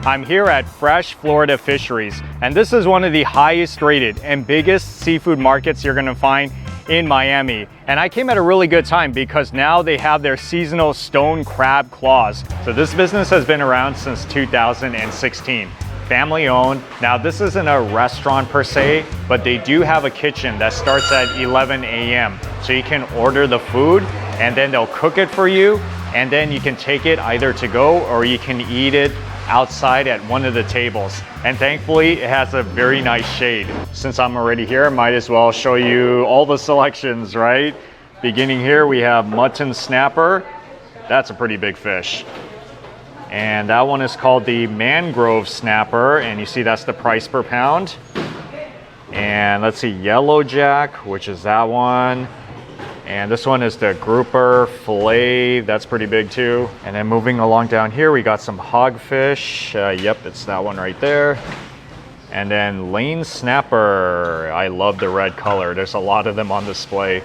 I'm here at Fresh Florida Fisheries, and this is one of the highest rated and biggest seafood markets you're gonna find in Miami. And I came at a really good time because now they have their seasonal stone crab claws. So this business has been around since 2016. Family owned. Now this isn't a restaurant per se, but they do have a kitchen that starts at 11 a.m. So you can order the food and then they'll cook it for you, and then you can take it either to go or you can eat it outside at one of the tables. And thankfully it has a very nice shade. Since I'm already here, I might as well show you all the selections, right? Beginning here, we have mutton snapper. That's a pretty big fish. And that one is called the mangrove snapper, and you see that's the price per pound. And let's see, yellow jack, which is that one. And this one is the grouper fillet. That's pretty big too. And then moving along down here, we got some hogfish. Yep, it's that one right there. And then lane snapper. I love the red color. There's a lot of them on display.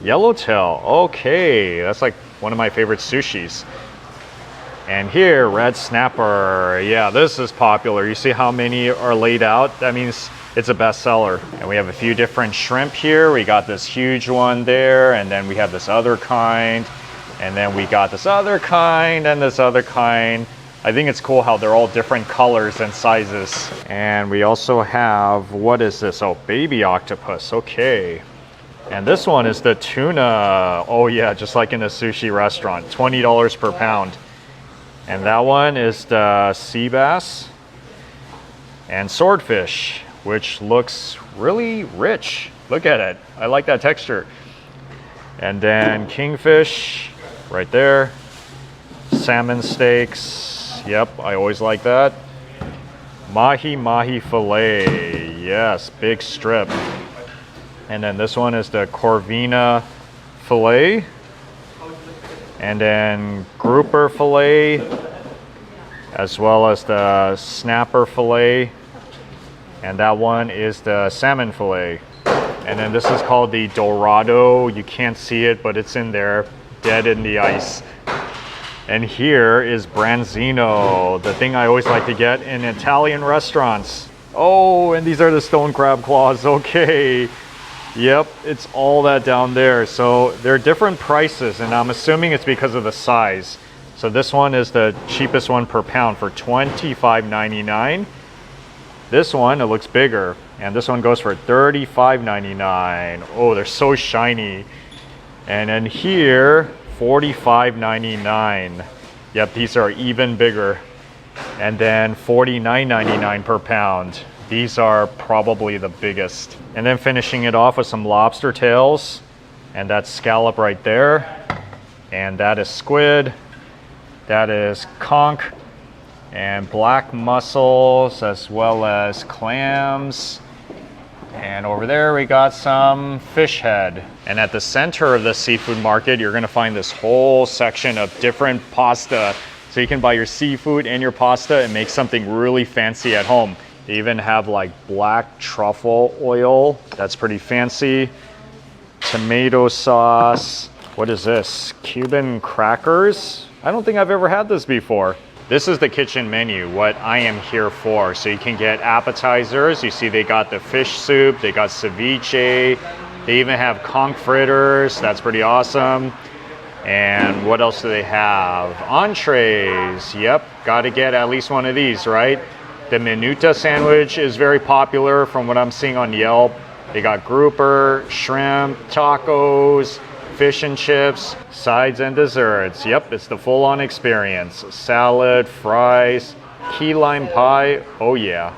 Yellowtail. Okay, that's like one of my favorite sushis. And here, red snapper. Yeah, this is popular. You see how many are laid out? That means it's a bestseller. And we have a few different shrimp here. We got this huge one there, and then we have this other kind, and then we got this other kind and this other kind. I think it's cool how they're all different colors and sizes. And we also have, what is this? Oh, baby octopus, okay. And this one is the tuna. Oh yeah, just like in a sushi restaurant, $20 per pound. And that one is the sea bass and swordfish, which looks really rich. Look at it. I like that texture. And then kingfish right there. Salmon steaks. Yep, I always like that. Mahi fillet. Yes, big strip. And then this one is the Corvina fillet. And then grouper fillet, as well as the snapper fillet. And that one is the salmon fillet. And then this is called the Dorado. You can't see it, but it's in there, dead in the ice. And here is branzino, the thing I always like to get in Italian restaurants. Oh, and these are the stone crab claws, okay. Yep, it's all that down there. So they're different prices, and I'm assuming it's because of the size. So this one is the cheapest one per pound for $25.99. This one, it looks bigger, and this one goes for $35.99. Oh, they're so shiny. And then here, $45.99. Yep, these are even bigger. And then $49.99 per pound. These are probably the biggest. And then finishing it off with some lobster tails. And that's scallop right there. And that is squid. That is conch. And black mussels, as well as clams. And over there we got some fish head. And at the center of the seafood market, you're gonna find this whole section of different pasta. So you can buy your seafood and your pasta and make something really fancy at home. They even have like black truffle oil. That's pretty fancy. Tomato sauce. What is this? Cuban crackers? I don't think I've ever had this before. This is the kitchen menu, what I am here for. So you can get appetizers. You see they got the fish soup, they got ceviche. They even have conch fritters. That's pretty awesome. And what else do they have? Entrees. Yep, gotta get at least one of these, right? The minuta sandwich is very popular from what I'm seeing on Yelp. They got grouper, shrimp, tacos, fish and chips, sides and desserts. Yep, it's the full-on experience. Salad, fries, key lime pie. Oh yeah.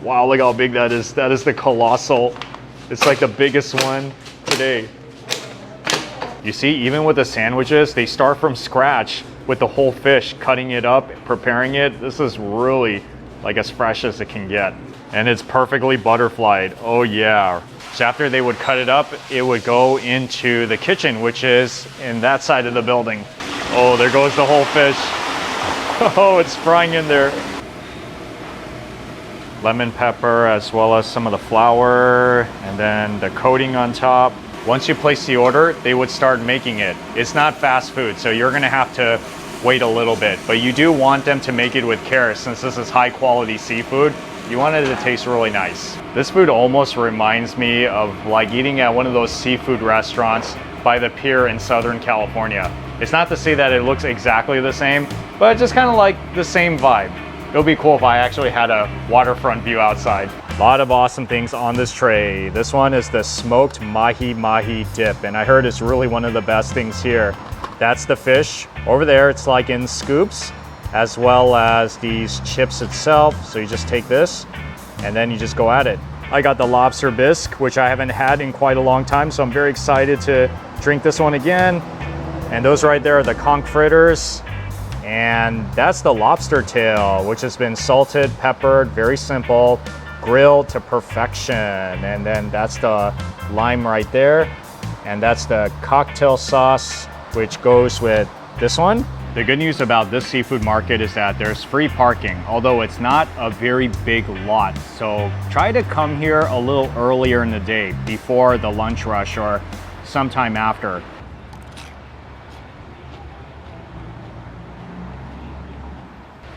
Wow, look how big that is. That is the colossal. It's like the biggest one today. You see, even with the sandwiches, they start from scratch with the whole fish, cutting it up, preparing it. This is really like as fresh as it can get. And it's perfectly butterflied. Oh yeah. So after they would cut it up, it would go into the kitchen, which is in that side of the building. Oh, there goes the whole fish. Oh, it's frying in there. Lemon pepper, as well as some of the flour, and then the coating on top. Once you place the order, they would start making it. It's not fast food, so you're gonna have to wait a little bit, but you do want them to make it with care since this is high quality seafood. You want it to taste really nice. This food almost reminds me of like eating at one of those seafood restaurants by the pier in Southern California. It's not to say that it looks exactly the same, but just kind of like the same vibe. It'll be cool if I actually had a waterfront view outside. A lot of awesome things on this tray. This one is the smoked mahi dip, and I heard it's really one of the best things here. That's the fish. Over there, it's like in scoops, as well as these chips itself. So you just take this and then you just go at it. I got the lobster bisque, which I haven't had in quite a long time, so I'm very excited to drink this one again. And those right there are the conch fritters. And that's the lobster tail, which has been salted, peppered, very simple, grilled to perfection. And then that's the lime right there. And that's the cocktail sauce, which goes with this one. The good news about this seafood market is that there's free parking, although it's not a very big lot. So try to come here a little earlier in the day, before the lunch rush or sometime after.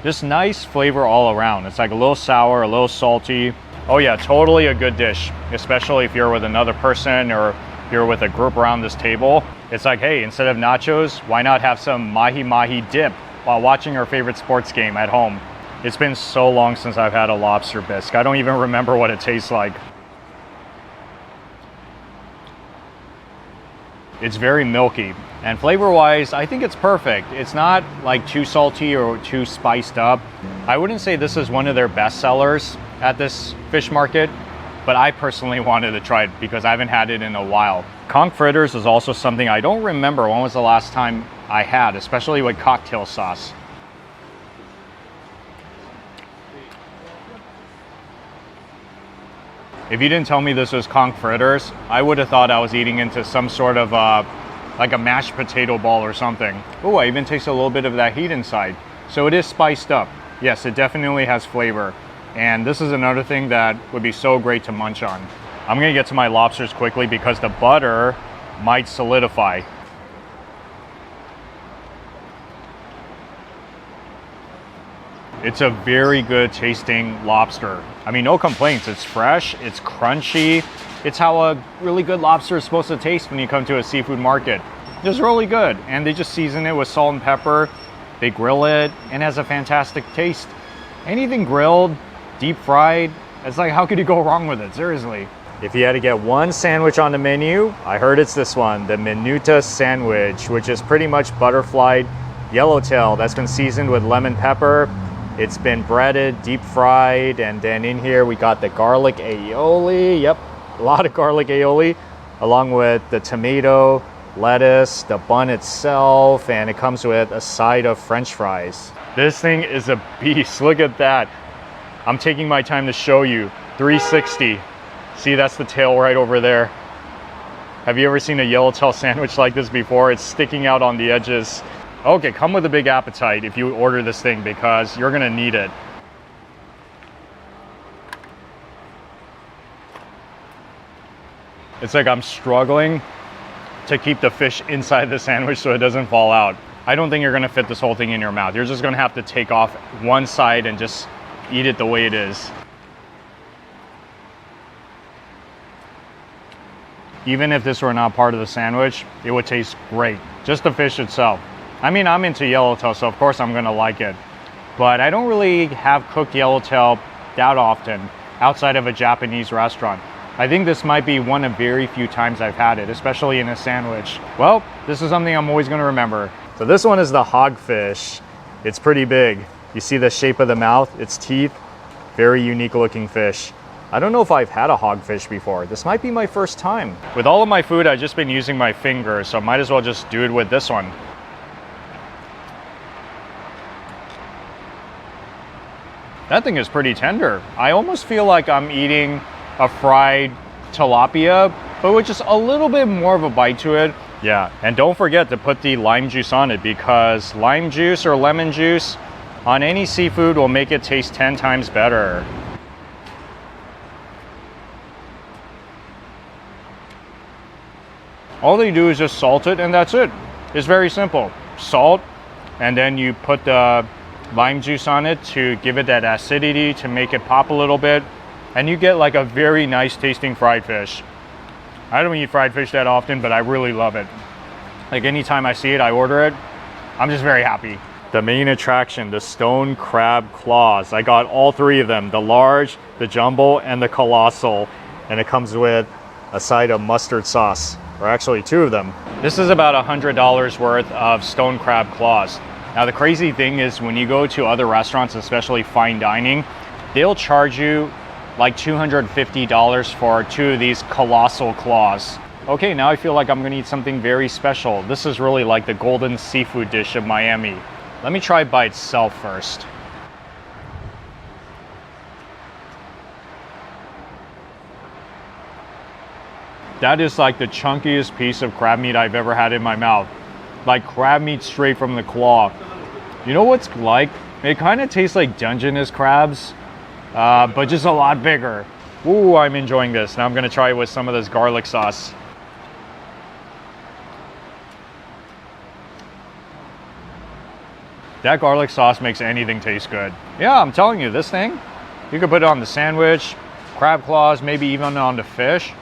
Just nice flavor all around. It's like a little sour, a little salty. Oh yeah, totally a good dish, especially if you're with another person or if you're with a group around this table. It's like, hey, instead of nachos, why not have some mahi-mahi dip while watching our favorite sports game at home? It's been so long since I've had a lobster bisque. I don't even remember what it tastes like. It's very milky, and flavor-wise, I think it's perfect. It's not like too salty or too spiced up. I wouldn't say this is one of their best sellers at this fish market, but I personally wanted to try it because I haven't had it in a while. Conch fritters is also something I don't remember when was the last time I had, especially with cocktail sauce. If you didn't tell me this was conch fritters, I would have thought I was eating into some sort of like a mashed potato ball or something. Oh, I even taste a little bit of that heat inside. So it is spiced up. Yes, it definitely has flavor. And this is another thing that would be so great to munch on. I'm gonna get to my lobsters quickly because the butter might solidify. It's a very good tasting lobster. I mean, no complaints. It's fresh, it's crunchy. It's how a really good lobster is supposed to taste when you come to a seafood market. It's really good. And they just season it with salt and pepper. They grill it and it has a fantastic taste. Anything grilled, deep fried, it's like, how could you go wrong with it? Seriously. If you had to get one sandwich on the menu, I heard it's this one, the Minuta sandwich, which is pretty much butterflied yellowtail that's been seasoned with lemon pepper. It's been breaded, deep fried, and then in here we got the garlic aioli. Yep, a lot of garlic aioli, along with the tomato, lettuce, the bun itself, and it comes with a side of French fries. This thing is a beast. Look at that. I'm taking my time to show you. 360. See, that's the tail right over there. Have you ever seen a yellowtail sandwich like this before? It's sticking out on the edges. Okay, come with a big appetite if you order this thing because you're gonna need it. It's like I'm struggling to keep the fish inside the sandwich so it doesn't fall out. I don't think you're gonna fit this whole thing in your mouth. You're just gonna have to take off one side and just eat it the way it is. Even if this were not part of the sandwich, it would taste great. Just the fish itself. I mean, I'm into yellowtail, so of course I'm gonna like it. But I don't really have cooked yellowtail that often outside of a Japanese restaurant. I think this might be one of very few times I've had it, especially in a sandwich. Well, this is something I'm always gonna remember. So this one is the hogfish. It's pretty big. You see the shape of the mouth, its teeth, very unique looking fish. I don't know if I've had a hogfish before. This might be my first time. With all of my food, I've just been using my fingers, so might as well just do it with this one. That thing is pretty tender. I almost feel like I'm eating a fried tilapia, but with just a little bit more of a bite to it. Yeah, and don't forget to put the lime juice on it because lime juice or lemon juice on any seafood will make it taste 10 times better. All they do is just salt it and that's it. It's very simple. Salt, and then you put the lime juice on it to give it that acidity to make it pop a little bit, and you get like a very nice tasting fried fish. I don't eat fried fish that often, but I really love it. Like anytime I see it, I order it. I'm just very happy. The main attraction, the stone crab claws. I got all three of them, the large, the jumbo, and the colossal, and it comes with a side of mustard sauce, or actually two of them. This is about $100 worth of stone crab claws. Now the crazy thing is when you go to other restaurants, especially fine dining, they'll charge you like $250 for two of these colossal claws. Okay, now I feel like I'm gonna eat something very special. This is really like the golden seafood dish of Miami. Let me try it by itself first. That is like the chunkiest piece of crab meat I've ever had in my mouth. Like crab meat straight from the claw. You know what's like? It kind of tastes like Dungeness crabs, but just a lot bigger. Ooh, I'm enjoying this. Now I'm gonna try it with some of this garlic sauce. That garlic sauce makes anything taste good. Yeah, I'm telling you, this thing, you could put it on the sandwich, crab claws, maybe even on the fish.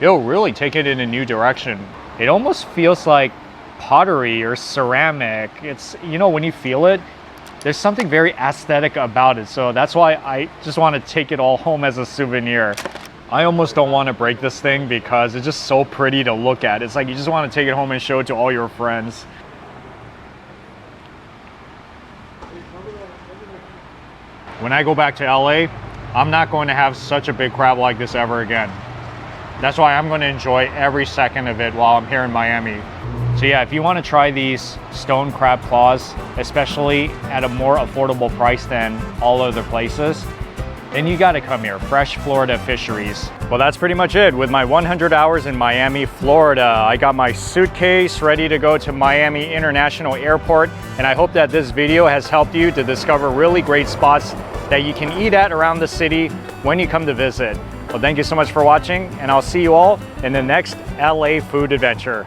It'll really take it in a new direction. It almost feels like pottery or ceramic. It's, you know, when you feel it, there's something very aesthetic about it. So that's why I just want to take it all home as a souvenir. I almost don't want to break this thing because it's just so pretty to look at. It's like you just want to take it home and show it to all your friends. When I go back to LA, I'm not going to have such a big crab like this ever again. That's why I'm going to enjoy every second of it while I'm here in Miami. So yeah, if you want to try these stone crab claws, especially at a more affordable price than all other places, then you got to come here, Fresh Florida Fisheries. Well, that's pretty much it. With my 100 hours in Miami, Florida, I got my suitcase ready to go to Miami International Airport, and I hope that this video has helped you to discover really great spots that you can eat at around the city when you come to visit. Well, thank you so much for watching, and I'll see you all in the next LA food adventure.